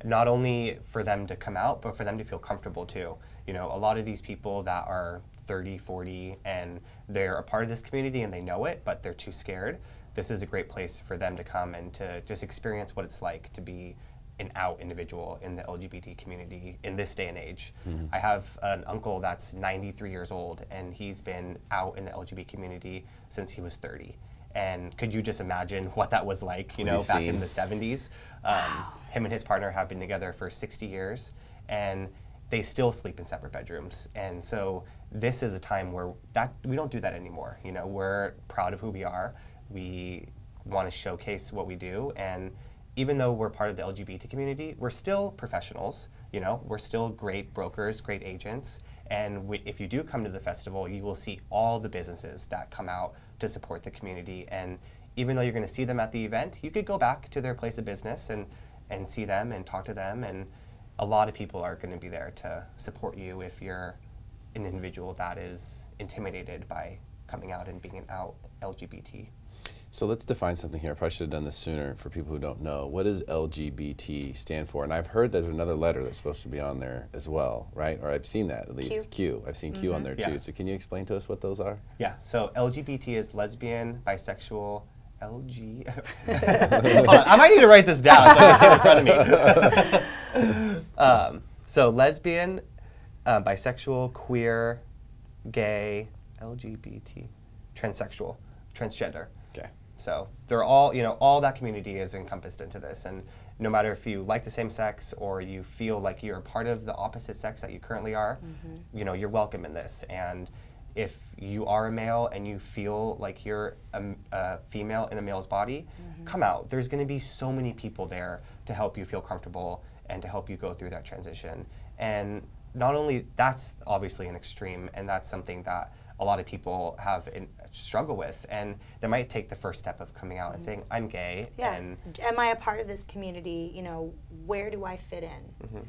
Not only for them to come out, but for them to feel comfortable too. You know, a lot of these people that are 30, 40, and they're a part of this community and they know it, but they're too scared. This is a great place for them to come and to just experience what it's like to be an out individual in the LGBT community in this day and age. I have an uncle that's 93 years old, and he's been out in the LGBT community since he was 30. And could you just imagine what that was like, you know, back in the 70s? Him and his partner have been together for 60 years, and they still sleep in separate bedrooms. And so this is a time where we don't do that anymore. You know, we're proud of who we are. We want to showcase what we do. And even though we're part of the LGBT community, we're still professionals. You know, we're still great brokers, great agents. And if you do come to the festival, you will see all the businesses that come out to support the community. And even though you're going to see them at the event, you could go back to their place of business and see them and talk to them. And a lot of people are going to be there to support you if you're an individual that is intimidated by coming out and being an out LGBT. So let's define something here. I probably should have done this sooner for people who don't know. What does LGBT stand for? And I've heard there's another letter that's supposed to be on there as well, right? Or I've seen that at least. Q. I've seen Q on there too. So can you explain to us what those are? Yeah, so LGBT is lesbian, bisexual, LG. Hold on, I might need to write this down so I can see it in front of me. So lesbian, bisexual, queer, gay, LGBT, transsexual. transgender. Okay. So they're all, all that community is encompassed into this, and no matter if you like the same sex or you feel like you're a part of the opposite sex that you currently are, you're welcome in this. And if you are a male and you feel like you're a female in a male's body, come out. There's going to be so many people there to help you feel comfortable and to help you go through that transition. And not only that's obviously an extreme, and that's something that a lot of people have struggle with, and they might take the first step of coming out and saying, I'm gay. Yeah. And am I a part of this community? Where do I fit in?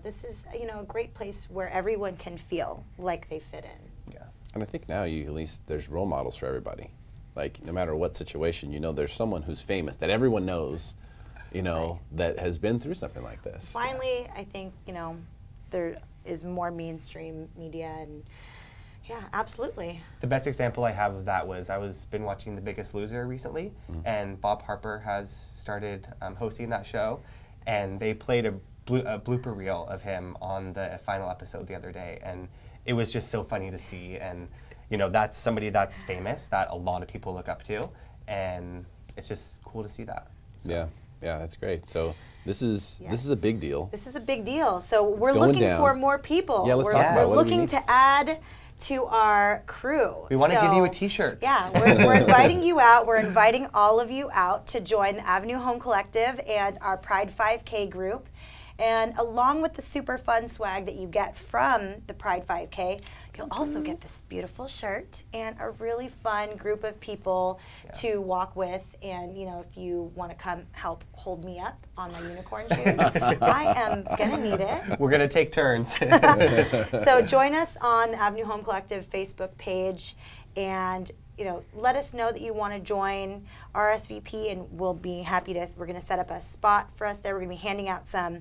This is, a great place where everyone can feel like they fit in. Yeah. And I think now at least there's role models for everybody. Like, no matter what situation, there's someone who's famous that everyone knows, that has been through something like this. Finally, I think, there is more mainstream media, and yeah, absolutely. The best example I have of that was I was been watching The Biggest Loser recently, and Bob Harper has started hosting that show, and they played a blooper reel of him on the final episode the other day, and it was just so funny to see. And that's somebody that's famous that a lot of people look up to, and it's just cool to see that. So. Yeah, that's great. So this is a big deal. This is a big deal. So we're looking for more people. Yeah, let's talk about it. We're looking to add to our crew. We want to give you a t-shirt. Yeah, we're inviting you out. We're inviting all of you out to join the Avenue Home Collective and our Pride 5K group. And along with the super fun swag that you get from the Pride 5K, you'll also get this beautiful shirt and a really fun group of people to walk with. And if you want to come help hold me up on my unicorn shoes, I am gonna need it. We're gonna take turns. So join us on the Avenue Home Collective Facebook page, and let us know that you want to join RSVP, and we'll be happy to. We're going to set up a spot for us there. We're going to be handing out some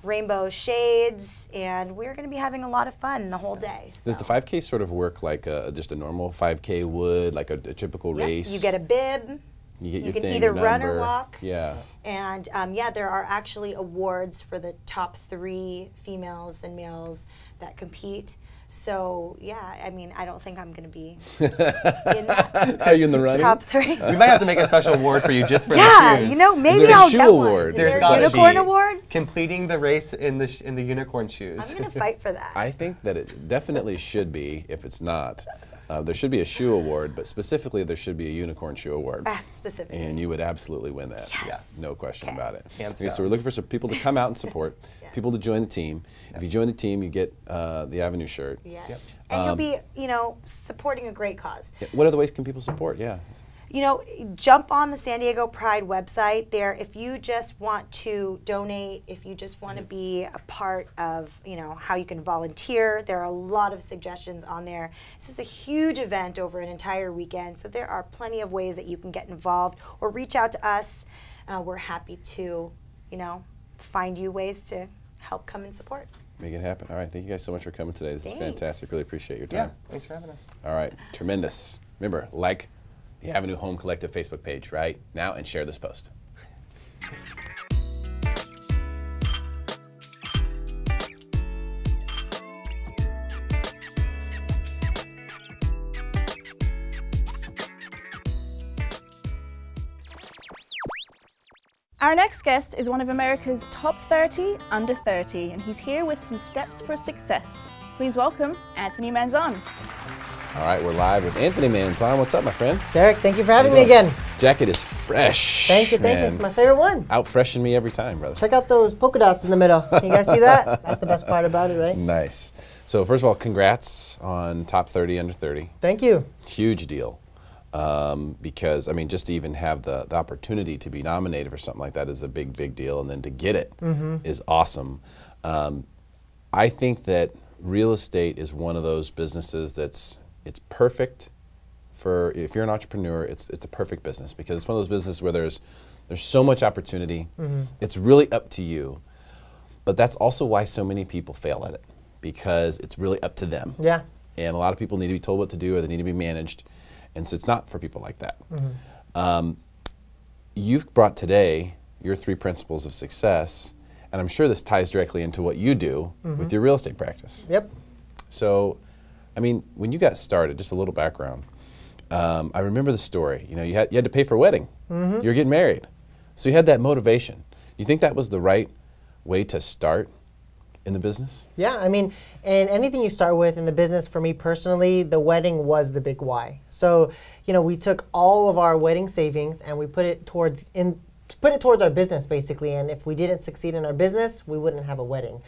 rainbow shades, and we're going to be having a lot of fun the whole day. So. Does the 5K sort of work like just a normal 5K would, like a typical race? You get a bib. You can either run or walk. Yeah. And there are actually awards for the top 3 females and males that compete. So, I don't think I'm going to be in that. Are you in the running? Top 3. We might have to make a special award for you just for the shoes. Maybe I'll get award? one. Is there a unicorn award? Completing the race in the unicorn shoes. I'm going to fight for that. I think that it definitely should be, if it's not. There should be a shoe award, but specifically there should be a unicorn shoe award. Specifically. And you would absolutely win that. Yes. Yeah, no question about it. Okay, so we're looking for some people to come out and support, people to join the team. If you join the team, you get the Avenue shirt. Yes. Yep. And you'll be, supporting a great cause. What other ways can people support? Yeah. Jump on the San Diego Pride website there. If you just want to donate, if you just want to be a part of, how you can volunteer, there are a lot of suggestions on there. This is a huge event over an entire weekend, so there are plenty of ways that you can get involved or reach out to us. We're happy to, find you ways to help come and support. Make it happen. All right. Thank you guys so much for coming today. This is fantastic. Really appreciate your time. Yeah. Thanks for having us. All right. Tremendous. Remember, like the Avenue Home Collective Facebook page right now and share this post. Our next guest is one of America's top 30 under 30, and he's here with some steps for success. Please welcome Anthony Manzon. All right, we're live with Anthony Manzon. What's up, my friend? Derek, thank you for having me again. Jacket is fresh. Thank you, thank you. It's my favorite one. Out freshen me every time, brother. Check out those polka dots in the middle. Can you guys see that? That's the best part about it, right? Nice. So first of all, congrats on top 30 under 30. Thank you. Huge deal. Because, just to even have the opportunity to be nominated for something like that is a big, big deal. And then to get it is awesome. I think that real estate is one of those businesses it's perfect for, if you're an entrepreneur, it's a perfect business because it's one of those businesses where there's so much opportunity. It's really up to you. But that's also why so many people fail at it, because it's really up to them. Yeah. And a lot of people need to be told what to do or they need to be managed. And so it's not for people like that. You've brought today your 3 principles of success, and I'm sure this ties directly into what you do with your real estate practice. Yep. So, when you got started, just a little background, I remember the story. You know, you had to pay for a wedding. Mm-hmm. You were getting married. So you had that motivation. You think that was the right way to start in the business? Yeah, I mean, and anything you start with in the business, for me personally, the wedding was the big why. So, you know, we took all of our wedding savings and we put it towards our business, basically. And if we didn't succeed in our business, we wouldn't have a wedding.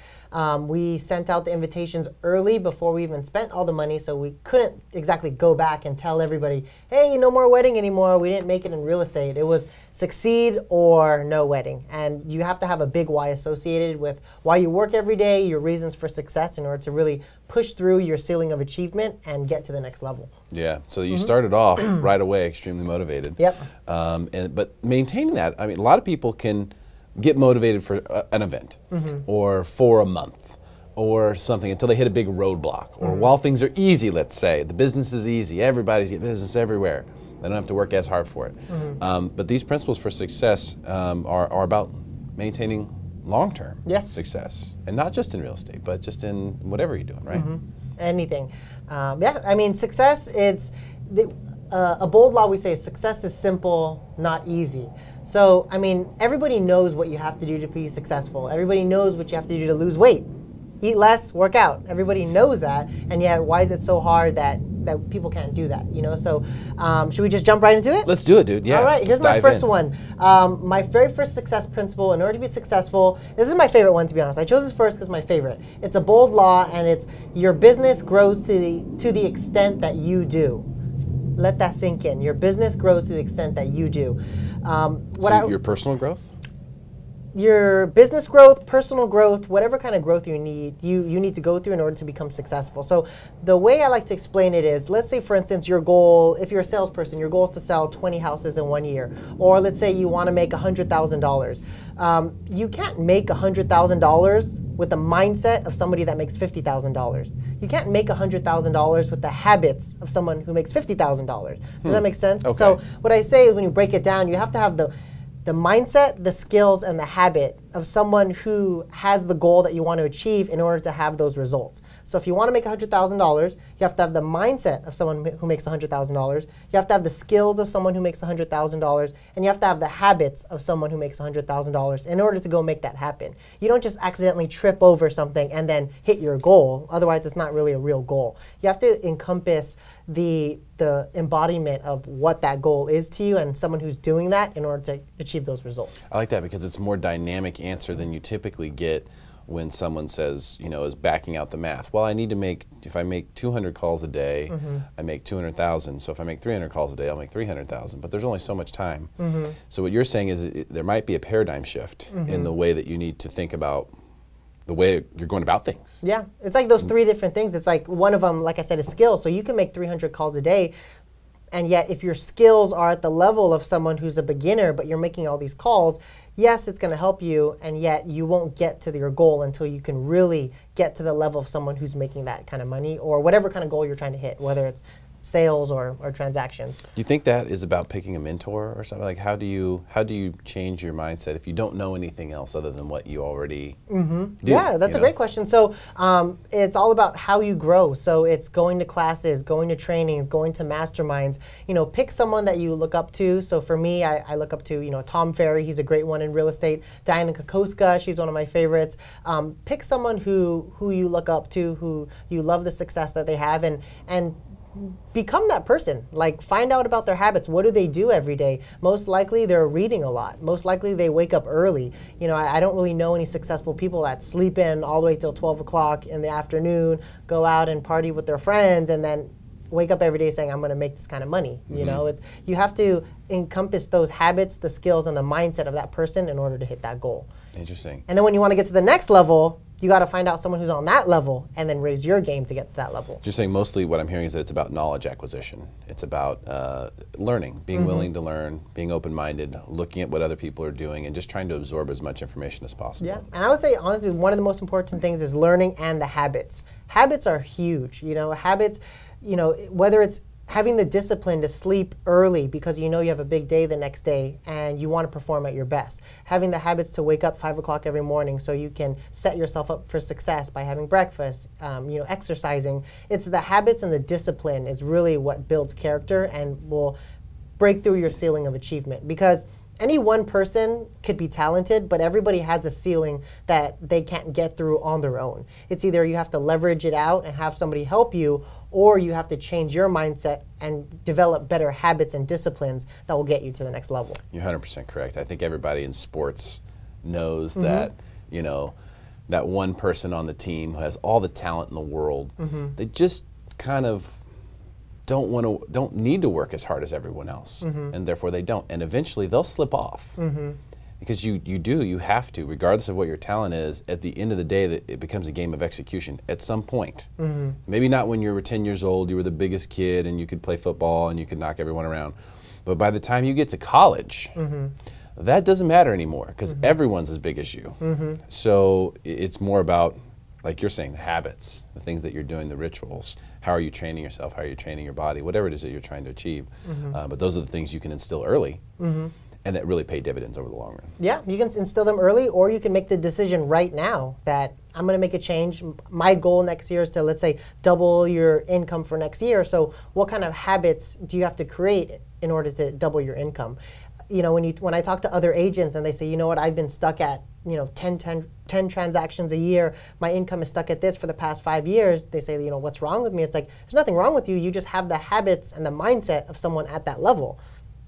We sent out the invitations early before we even spent all the money, so we couldn't exactly go back and tell everybody, hey, no more wedding anymore. We didn't make it in real estate. It was succeed or no wedding. And you have to have a big why associated with why you work every day, your reasons for success, in order to really push through your ceiling of achievement and get to the next level. Yeah, so you started off right away extremely motivated. Yep. But maintaining that, I mean, a lot of people can get motivated for an event or for a month or something until they hit a big roadblock. Or while things are easy, let's say, the business is easy, everybody's getting business everywhere. They don't have to work as hard for it. But these principles for success are about maintaining long-term success. And not just in real estate, but just in whatever you're doing, right? Anything. Yeah, I mean, success, it's, a bold law we say, success is simple, not easy. So, I mean, everybody knows what you have to do to be successful. Everybody knows what you have to do to lose weight. Eat less, work out. Everybody knows that, and yet why is it so hard that people can't do that, you know? So should we just jump right into it? Let's do it, dude. Yeah. All right, here's my first one. My very first success principle, in order to be successful, this is my favorite one, to be honest. I chose this first because it's my favorite. It's a bold law, and it's your business grows to the extent that you do. Let that sink in. Your business grows to the extent that you do. Your personal growth? Your business growth, personal growth, whatever kind of growth you need, you need to go through in order to become successful. So the way I like to explain it is, let's say, for instance, your goal, if you're a salesperson, your goal is to sell 20 houses in 1 year. Or let's say you want to make $100,000. You can't make $100,000 with the mindset of somebody that makes $50,000. You can't make $100,000 with the habits of someone who makes $50,000. Does that make sense? Okay. So what I say is, when you break it down, you have to have the mindset, the skills, and the habit of someone who has the goal that you want to achieve in order to have those results. So if you want to make $100,000, you have to have the mindset of someone who makes $100,000. You have to have the skills of someone who makes $100,000, and you have to have the habits of someone who makes $100,000 in order to go make that happen. You don't just accidentally trip over something and then hit your goal. Otherwise, it's not really a real goal. You have to encompass the embodiment of what that goal is to you and someone who's doing that in order to achieve those results. I like that because it's a more dynamic answer than you typically get when someone says, you know, is backing out the math. Well, I need to make, if I make 200 calls a day, I make 200,000. So if I make 300 calls a day, I'll make 300,000. But there's only so much time. So what you're saying is there might be a paradigm shift in the way that you need to think about the way you're going about things. Yeah, it's like those three different things. It's like one of them, like I said, is skills. So you can make 300 calls a day, and yet if your skills are at the level of someone who's a beginner, but you're making all these calls, yes, it's going to help you, and yet you won't get to your goal until you can really get to the level of someone who's making that kind of money, or whatever kind of goal you're trying to hit, whether it's sales or transactions. Do you think that is about picking a mentor or something? Like, how do you change your mindset if you don't know anything else other than what you already do? Yeah, that's a great question. So it's all about how you grow. So it's going to classes, going to trainings, going to masterminds. You know, pick someone that you look up to. So for me, I look up to, you know, Tom Ferry. He's a great one in real estate. Diana Kokoska, she's one of my favorites. Pick someone who you look up to, who you love the success that they have, and become that person. Like, find out about their habits. What do they do every day? Most likely they're reading a lot. Most likely they wake up early. You know, I don't really know any successful people that sleep in all the way till 12 o'clock in the afternoon, go out and party with their friends, and then wake up every day saying, I'm going to make this kind of money. You know, you have to encompass those habits, the skills, and the mindset of that person in order to hit that goal. Interesting. And then when you want to get to the next level, you got to find out someone who's on that level and then raise your game to get to that level. Just saying, mostly what I'm hearing is that it's about knowledge acquisition. It's about learning, being willing to learn, being open-minded, looking at what other people are doing, and just trying to absorb as much information as possible. Yeah, and I would say, honestly, one of the most important things is learning and the habits. Habits are huge. You know, habits, you know, whether it's having the discipline to sleep early because you know you have a big day the next day and you want to perform at your best. Having the habits to wake up 5 o'clock every morning so you can set yourself up for success by having breakfast, exercising. It's the habits and the discipline is really what builds character and will break through your ceiling of achievement. Because any one person could be talented, but everybody has a ceiling that they can't get through on their own. It's either you have to leverage it out and have somebody help you, or you have to change your mindset and develop better habits and disciplines that will get you to the next level. You're 100% correct. I think everybody in sports knows that, that one person on the team who has all the talent in the world, they just kind of don't need to work as hard as everyone else, and therefore they don't. And eventually they'll slip off. Because you have to, regardless of what your talent is, at the end of the day, it becomes a game of execution at some point. Maybe not when you were 10 years old, you were the biggest kid and you could play football and you could knock everyone around. But by the time you get to college, that doesn't matter anymore because everyone's as big as you. So it's more about, like you're saying, the habits, the things that you're doing, the rituals. How are you training yourself? How are you training your body? Whatever it is that you're trying to achieve. But those are the things you can instill early. And that really pay dividends over the long run. Yeah, you can instill them early, or you can make the decision right now that I'm going to make a change. My goal next year is to, let's say, double your income for next year. So what kind of habits do you have to create in order to double your income? When I talk to other agents and they say, you know what, I've been stuck at 10 transactions a year, my income is stuck at this for the past 5 years, they say, what's wrong with me? It's like, there's nothing wrong with you. You just have the habits and the mindset of someone at that level.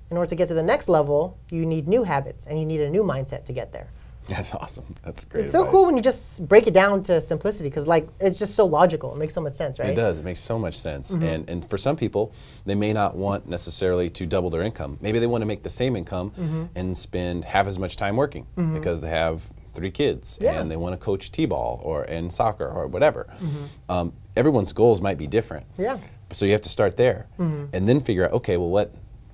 In order to get to the next level, you need new habits and you need a new mindset to get there. That's awesome. That's great. It's so cool when you just break it down to simplicity because it's just so logical. It makes so much sense, right? It does. It makes so much sense. And for some people, they may not want necessarily to double their income. Maybe they want to make the same income and spend half as much time working because they have 3 kids and they want to coach t-ball or in soccer or whatever. Everyone's goals might be different. Yeah. So you have to start there and then figure out, okay, well,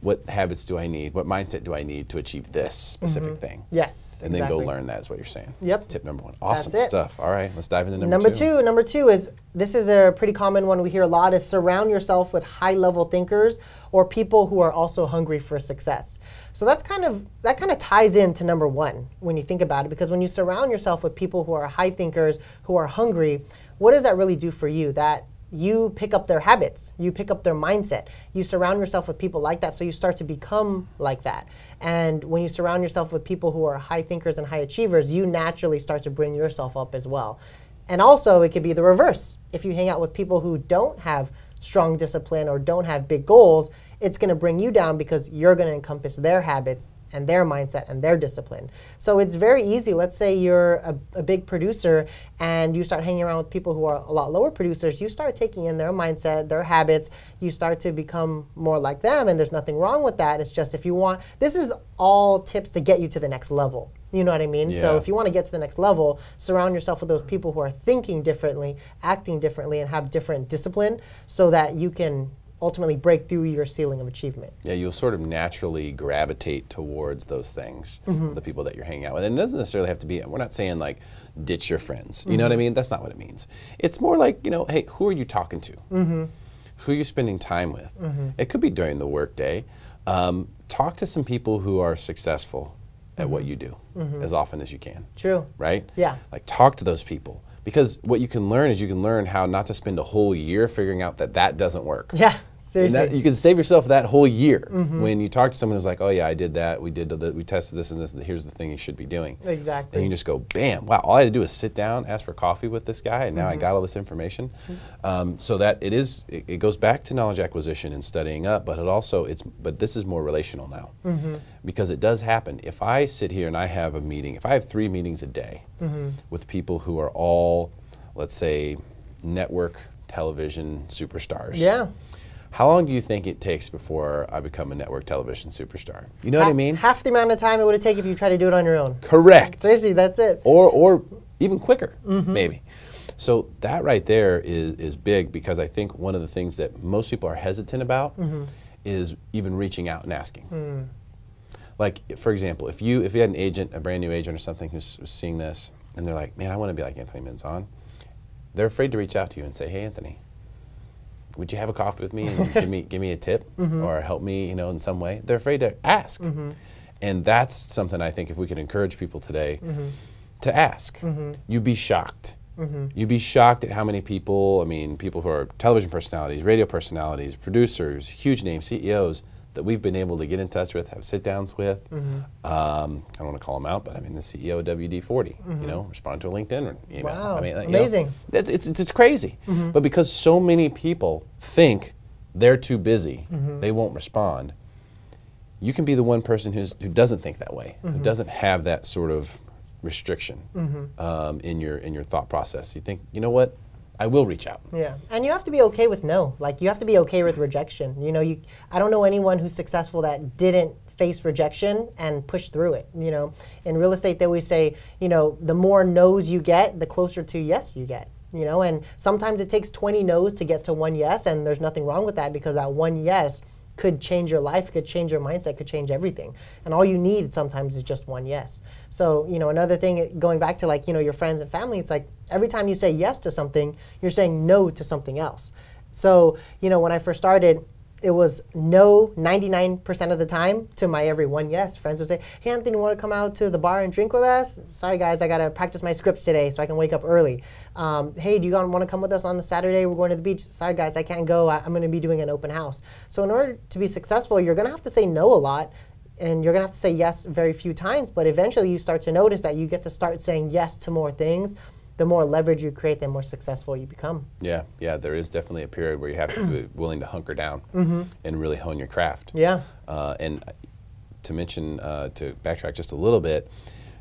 what habits do I need? What mindset do I need to achieve this specific thing? Yes, and then go learn that is what you're saying. Yep. Tip number 1. Awesome stuff. All right, let's dive into number 2. Number two is, this is a pretty common one we hear a lot, is surround yourself with high-level thinkers or people who are also hungry for success. So that kind of ties into number 1 when you think about it, because when you surround yourself with people who are high thinkers, who are hungry, what does that really do for you? That you pick up their habits, you pick up their mindset. You surround yourself with people like that, so you start to become like that. And when you surround yourself with people who are high thinkers and high achievers, you naturally start to bring yourself up as well. And also, it could be the reverse. If you hang out with people who don't have strong discipline or don't have big goals, it's going to bring you down because you're going to encompass their habits and their mindset and their discipline. So it's very easy. Let's say you're a big producer and you start hanging around with people who are a lot lower producers. You start taking in their mindset, their habits. You start to become more like them, and there's nothing wrong with that. It's just if you want, this is all tips to get you to the next level. You know what I mean? Yeah. So if you want to get to the next level, surround yourself with those people who are thinking differently, acting differently, and have different discipline so that you can ultimately break through your ceiling of achievement. Yeah, you'll sort of naturally gravitate towards those things, the people that you're hanging out with. And it doesn't necessarily have to be, we're not saying like ditch your friends. You know what I mean? That's not what it means. It's more like, hey, who are you talking to? Who are you spending time with? It could be during the work day. Talk to some people who are successful at what you do as often as you can. True. Right? Yeah. Like talk to those people. Because what you can learn is you can learn how not to spend a whole year figuring out that doesn't work. Yeah, seriously. You can save yourself that whole year when you talk to someone who's like, oh yeah, I did that, we tested this and this, and here's the thing you should be doing. Exactly. And you just go, bam, wow, all I had to do is sit down, ask for coffee with this guy, and now I got all this information. So that it goes back to knowledge acquisition and studying up, but this is more relational now. Because it does happen. If I sit here and I have a meeting, if I have 3 meetings a day with people who are all, let's say, network television superstars. Yeah. How long do you think it takes before I become a network television superstar? You know what I mean? Half the amount of time it would take if you try to do it on your own. Correct. Seriously, that's it. Or even quicker, maybe. So that right there is big, because I think one of the things that most people are hesitant about is even reaching out and asking. Like, for example, if you had an agent, a brand new agent or something who's seeing this, and they're like, man, I want to be like Anthony Manzon, they're afraid to reach out to you and say, hey, Anthony, would you have a coffee with me and give me a tip or help me, in some way? They're afraid to ask. And that's something I think if we could encourage people today to ask. You'd be shocked. You'd be shocked at how many people, people who are television personalities, radio personalities, producers, huge name CEOs that we've been able to get in touch with, have sit-downs with. I don't want to call them out, but the CEO of WD-40, responded to a LinkedIn email. Wow, amazing. It's crazy. But because so many people think they're too busy, they won't respond, you can be the one person who doesn't think that way, who doesn't have that sort of restriction in your thought process. You think, you know what? I will reach out. Yeah, and you have to be okay with no. Like, you have to be okay with rejection. I don't know anyone who's successful that didn't face rejection and push through it. In real estate, they always say, the more no's you get, the closer to yes you get. And sometimes it takes 20 no's to get to one yes, and there's nothing wrong with that, because that one yes could change your life, could change your mindset, could change everything. And all you need sometimes is just one yes. So, another thing, going back to your friends and family, it's like every time you say yes to something, you're saying no to something else. So, when I first started, it was no 99% of the time to my every one yes. Friends would say, hey, Anthony, want to come out to the bar and drink with us? Sorry, guys, I got to practice my scripts today so I can wake up early. Hey, do you want to come with us on the Saturday? We're going to the beach. Sorry, guys, I can't go. I'm going to be doing an open house. So in order to be successful, you're going to have to say no a lot, and you're going to have to say yes very few times. But eventually you start to notice that you get to start saying yes to more things. The more leverage you create, the more successful you become. Yeah, there is definitely a period where you have to be willing to hunker down and really hone your craft. Yeah. And to mention, to backtrack just a little bit,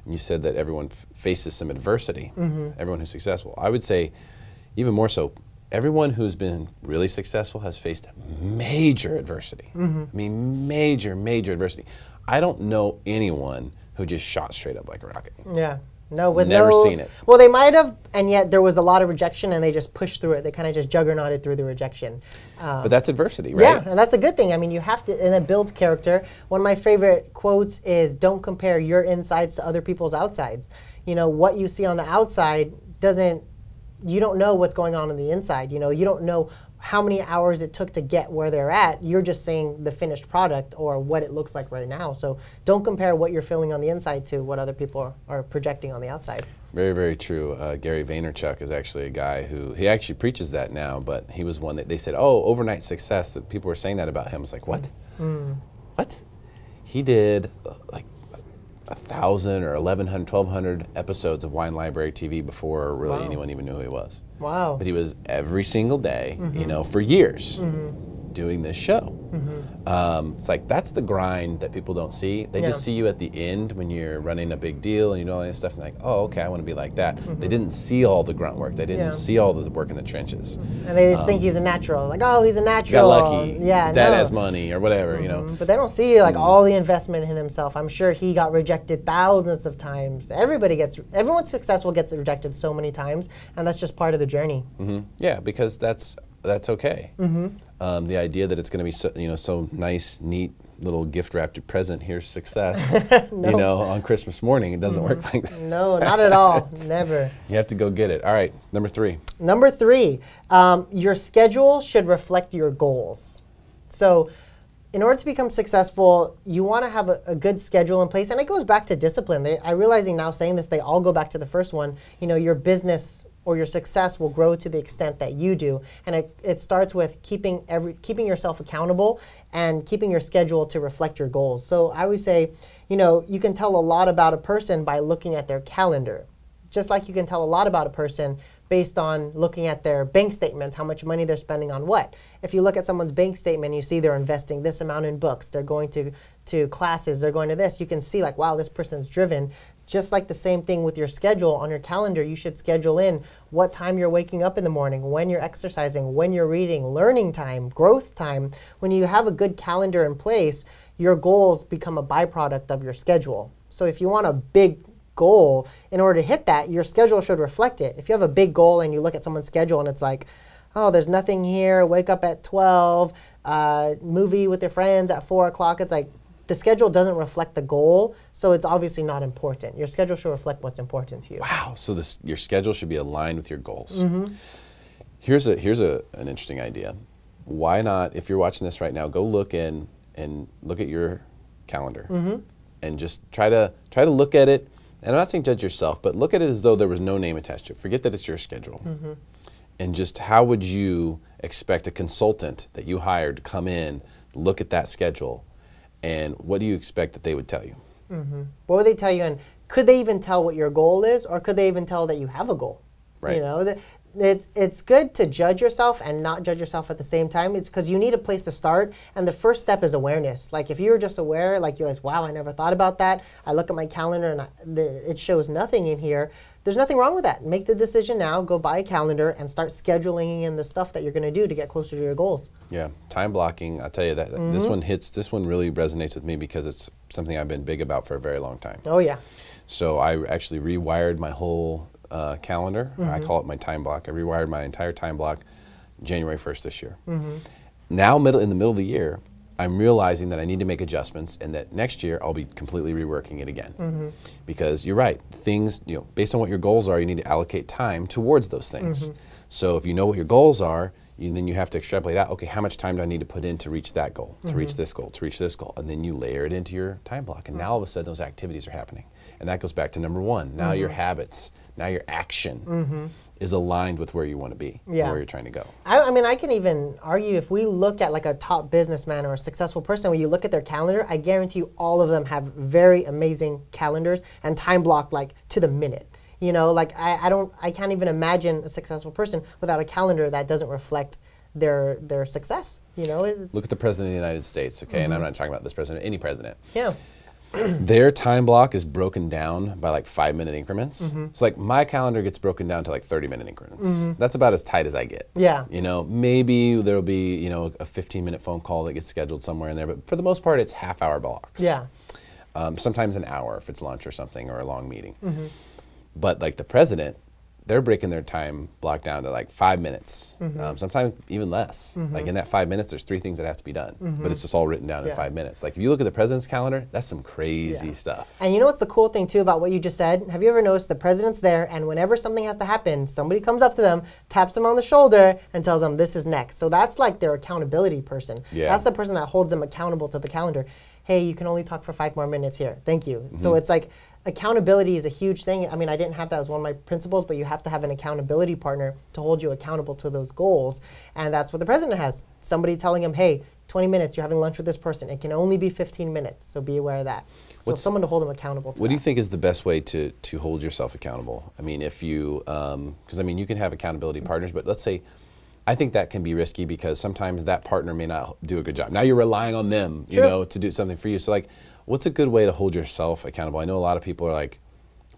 you said that everyone faces some adversity, everyone who's successful. I would say, even more so, everyone who's been really successful has faced major adversity. Major adversity. I don't know anyone who just shot straight up like a rocket. Yeah. No, with never seen it. Well, they might have, and yet there was a lot of rejection, and they just pushed through it. They kind of just juggernauted through the rejection. But that's adversity, right? Yeah, and that's a good thing. You have to, and it builds character. One of my favorite quotes is, don't compare your insides to other people's outsides. What you see on the outside you don't know what's going on the inside. You don't know how many hours it took to get where they're at. You're just seeing the finished product or what it looks like right now. So don't compare what you're feeling on the inside to what other people are projecting on the outside. Very, very true. Gary Vaynerchuk is actually a guy who, he actually preaches that now, but he was one that they said, oh, overnight success, that people were saying that about him. It's like, what? What? He did like 1,000 or 1,100, 1,200 episodes of Wine Library TV before really anyone even knew who he was. Wow. But he was every single day, for years, doing this show. It's like, that's the grind that people don't see. They just see you at the end when you're running a big deal and you do all that stuff, and like, oh, okay, I want to be like that. They didn't see all the grunt work. They didn't see all the work in the trenches. And they just think he's a natural. Like, oh, he's a natural. Got lucky. Yeah, his dad has money or whatever, But they don't see all the investment in himself. I'm sure he got rejected thousands of times. Everyone successful gets rejected so many times, and that's just part of the journey. Yeah, because that's okay. The idea that it's going to be so nice, neat, little gift wrapped present. Here's success. On Christmas morning, it doesn't work like that. No, not at all. Never. You have to go get it. All right, number 3. Number 3, your schedule should reflect your goals. So, in order to become successful, you want to have a good schedule in place, and it goes back to discipline. I'm realizing now, saying this, they all go back to the first one. Your business or your success will grow to the extent that you do, and it starts with keeping yourself accountable and keeping your schedule to reflect your goals. So I always say, you can tell a lot about a person by looking at their calendar, just like you can tell a lot about a person based on looking at their bank statements, how much money they're spending on what. If you look at someone's bank statement, you see they're investing this amount in books, they're going to classes, they're going to this, you can see like, wow, this person's driven. Just like the same thing with your schedule on your calendar, you should schedule in what time you're waking up in the morning, when you're exercising, when you're reading, learning time, growth time. When you have a good calendar in place, your goals become a byproduct of your schedule. So if you want a big goal, in order to hit that, your schedule should reflect it. If you have a big goal and you look at someone's schedule and it's like, oh, there's nothing here, wake up at 12, movie with your friends at 4 o'clock, it's like, the schedule doesn't reflect the goal, so it's obviously not important. Your schedule should reflect what's important to you. Wow, so your schedule should be aligned with your goals. Here's an interesting idea. why not, if you're watching this right now, go look in and look at your calendar and just try to look at it. And I'm not saying judge yourself, but look at it as though there was no name attached to it. Forget that it's your schedule. And just how would you expect a consultant that you hired to come in, look at that schedule, and what do you expect that they would tell you? What would they tell you, and could they even tell what your goal is, or could they even tell that you have a goal? Right. You know, it's good to judge yourself and not judge yourself at the same time. It's because you need a place to start, and the first step is awareness. Like if you're just aware, like you're like, wow, I never thought about that. I look at my calendar and it shows nothing in here. There's nothing wrong with that. Make the decision now, go buy a calendar and start scheduling in the stuff that you're going to do to get closer to your goals. Yeah, time blocking, I'll tell you that this one really resonates with me because it's something I've been big about for a very long time. Oh yeah. So I actually rewired my whole calendar. I call it my time block. I rewired my entire time block January 1st this year. Now in the middle of the year, I'm realizing that I need to make adjustments and that next year I'll be completely reworking it again. Because you're right, things, based on what your goals are, you need to allocate time towards those things. So if you know what your goals are, then you have to extrapolate out, okay, how much time do I need to put in to reach that goal, to reach this goal, to reach this goal? And then you layer it into your time block. And now all of a sudden those activities are happening. And that goes back to number one. Now your habits, now your action is aligned with where you want to be, and where you're trying to go. I mean, I can even argue if we look at like a top businessman or a successful person, when you look at their calendar, I guarantee you all of them have very amazing calendars and time blocked like to the minute. You know, like I can't even imagine a successful person without a calendar that doesn't reflect their success. You know, look at the president of the United States, okay? And I'm not talking about this president, any president. Yeah. Their time block is broken down by like 5-minute increments. So like my calendar gets broken down to like 30-minute increments. That's about as tight as I get. Yeah. You know, maybe there'll be, a 15-minute phone call that gets scheduled somewhere in there, but for the most part, it's half-hour blocks. Yeah. Sometimes an hour if it's lunch or something or a long meeting. But like the president, they're breaking their time block down to like 5 minutes, sometimes even less. Like in that 5 minutes, there's 3 things that have to be done, but it's just all written down in 5 minutes. Like if you look at the president's calendar, that's some crazy stuff. And you know what's the cool thing too about what you just said? Have you ever noticed the president's there, and whenever something has to happen, somebody comes up to them, taps them on the shoulder, and tells them this is next. So that's like their accountability person. That's the person that holds them accountable to the calendar. Hey, you can only talk for 5 more minutes here. Thank you. So it's like, accountability is a huge thing. I mean, I didn't have that as one of my principles, but you have to have an accountability partner to hold you accountable to those goals. And that's what the president has. Somebody telling him, hey, 20 minutes, you're having lunch with this person. It can only be 15 minutes, so be aware of that. So someone to hold them accountable to What do you think is the best way to hold yourself accountable? I mean, if you, because I mean, you can have accountability partners, but let's say, I think that can be risky because sometimes that partner may not do a good job. Now you're relying on them, to do something for you. So like, what's a good way to hold yourself accountable? I know a lot of people are like,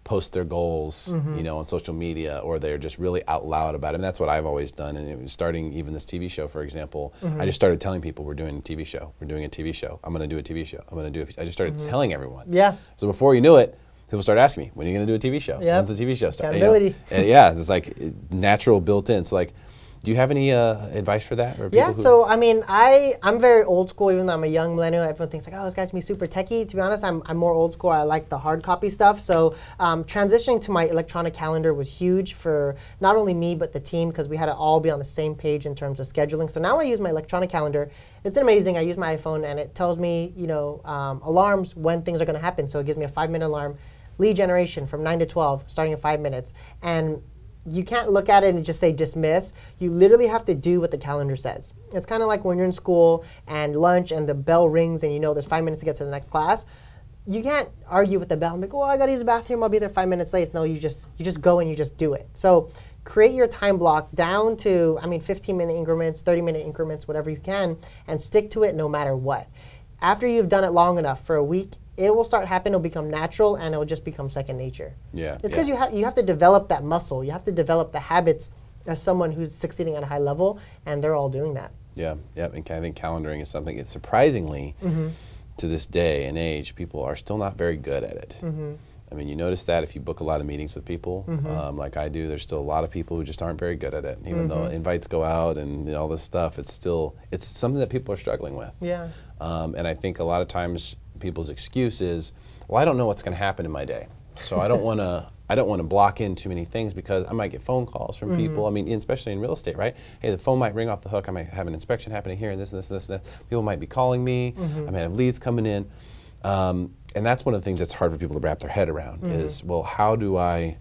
post their goals, on social media, or they're just really out loud about it. And that's what I've always done. And starting even this TV show, for example, I just started telling people we're doing a TV show. We're doing a TV show. I'm going to do a TV show. I'm going to do I just started telling everyone. Yeah. So before you knew it, people started asking me, when are you going to do a TV show? When's the TV show start? Accountability. It's like natural built in. So like, do you have any advice for that? Or So I mean, I'm very old school, even though I'm a young millennial. Everyone thinks like, oh, this guy's gonna be super techie. To be honest, I'm more old school. I like the hard copy stuff. So transitioning to my electronic calendar was huge for not only me, but the team, because we had to all be on the same page in terms of scheduling. So now I use my electronic calendar. It's amazing. I use my iPhone, and it tells me, alarms when things are gonna happen. So it gives me a 5-minute alarm, lead generation from 9 to 12, starting in 5 minutes. And you can't look at it and just say dismiss. You literally have to do what the calendar says. It's kind of like when you're in school and lunch and the bell rings and there's 5 minutes to get to the next class. You can't argue with the bell and be like, oh, I gotta use the bathroom, I'll be there 5 minutes late. No, you just go and you just do it. So create your time block down to, 15-minute increments, 30-minute increments, whatever you can, and stick to it no matter what. After you've done it long enough, for a week, it will start happening, it'll become natural, and it'll just become second nature. Yeah. It's because you have to develop that muscle. You have to develop the habits as someone who's succeeding at a high level, and they're all doing that. Yeah, and I think calendaring is something that surprisingly, to this day and age, people are still not very good at it. I mean, you notice that if you book a lot of meetings with people, like I do, there's still a lot of people who just aren't very good at it. Even though invites go out and all this stuff, it's something that people are struggling with. Yeah. And I think a lot of times people's excuse is, well, I don't know what's going to happen in my day, so I don't want to I don't want to block in too many things because I might get phone calls from people. I mean, especially in real estate, right? Hey, the phone might ring off the hook. I might have an inspection happening here and this and this and this and this. People might be calling me. I might have leads coming in. And that's one of the things that's hard for people to wrap their head around is, well, how do I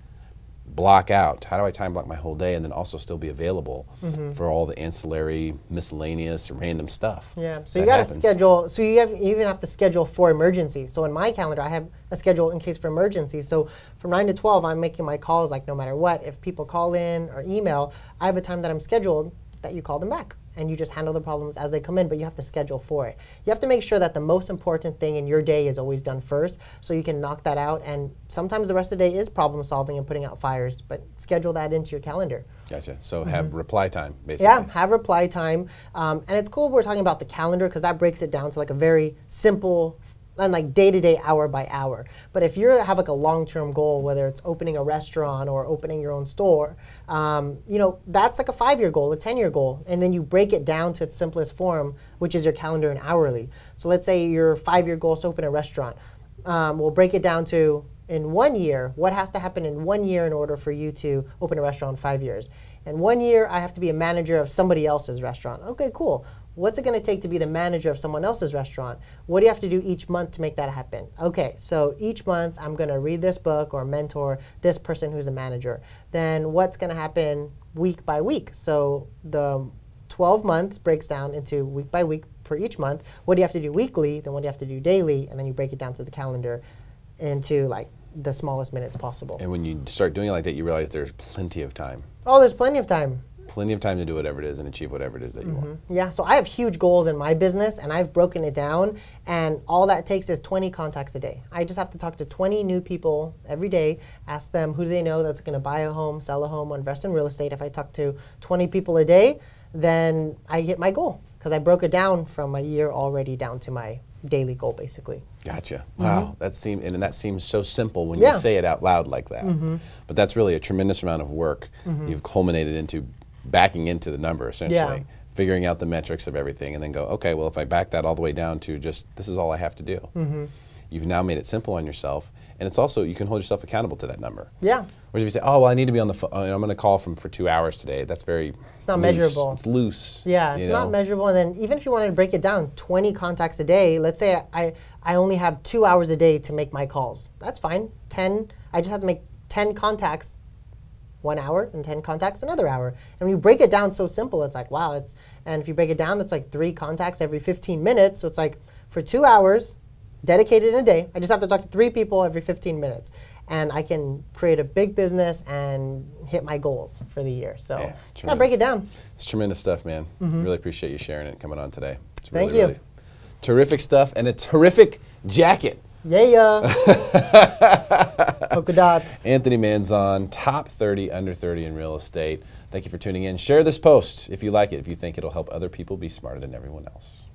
block out? How do I time block my whole day and then also still be available for all the ancillary, miscellaneous, random stuff? Yeah, so you got to schedule, so you even have to schedule for emergencies. So in my calendar, I have a schedule in case for emergencies. So from 9 to 12, I'm making my calls like no matter what. If people call in or email, I have a time that I'm scheduled that you call them back. And you just handle the problems as they come in, but you have to schedule for it. You have to make sure that the most important thing in your day is always done first, so you can knock that out. And sometimes the rest of the day is problem solving and putting out fires, but schedule that into your calendar. Gotcha. So have reply time, basically. Yeah, have reply time. And it's cool we're talking about the calendar because that breaks it down to like a very simple and like day-to-day, hour by hour. But if you have like a long-term goal, whether it's opening a restaurant or opening your own store, you know, that's like a 5-year goal, a 10-year goal. And then you break it down to its simplest form, which is your calendar and hourly. So let's say your 5-year goal is to open a restaurant. We'll break it down to, in 1 year, what has to happen in 1 year in order for you to open a restaurant in 5 years. In 1 year, I have to be a manager of somebody else's restaurant. Okay, cool. What's it going to take to be the manager of someone else's restaurant? What do you have to do each month to make that happen? Okay, so each month I'm going to read this book or mentor this person who's a manager. Then what's going to happen week by week? So the 12 months breaks down into week by week per each month. What do you have to do weekly? Then what do you have to do daily? And then you break it down to the calendar into like the smallest minutes possible. And when you start doing it like that, you realize there's plenty of time. Oh, there's plenty of time. Plenty of time to do whatever it is and achieve whatever it is that you want. Yeah, so I have huge goals in my business and I've broken it down, and all that takes is 20 contacts a day. I just have to talk to 20 new people every day, ask them who do they know that's going to buy a home, sell a home, or invest in real estate. If I talk to 20 people a day, then I hit my goal because I broke it down from a year already down to my daily goal, basically. Gotcha. Wow, that seems so simple when you say it out loud like that. But that's really a tremendous amount of work you've culminated into backing into the number, essentially, figuring out the metrics of everything, and then go, okay, well, if I back that all the way down to just this is all I have to do. You've now made it simple on yourself, and it's also you can hold yourself accountable to that number. Yeah. Whereas if you say, oh, well, I need to be on the phone, I'm going to call for 2 hours today. That's very It's not measurable. It's loose. Yeah, it's not measurable. And then even if you wanted to break it down, 20 contacts a day. Let's say I only have 2 hours a day to make my calls. That's fine. I just have to make 10 contacts 1 hour, and 10 contacts another hour. And when you break it down so simple, it's like, wow. And if you break it down, that's like 3 contacts every 15 minutes. So it's like for 2 hours, dedicated in a day, I just have to talk to 3 people every 15 minutes. And I can create a big business and hit my goals for the year. So just gotta break it down. It's tremendous stuff, man. Really appreciate you sharing it and coming on today. It's Thank really, you. Really terrific stuff and a terrific jacket. Yeah. Polka dots. Anthony Manzon, top 30 under 30 in real estate. Thank you for tuning in. Share this post if you like it, if you think it'll help other people be smarter than everyone else.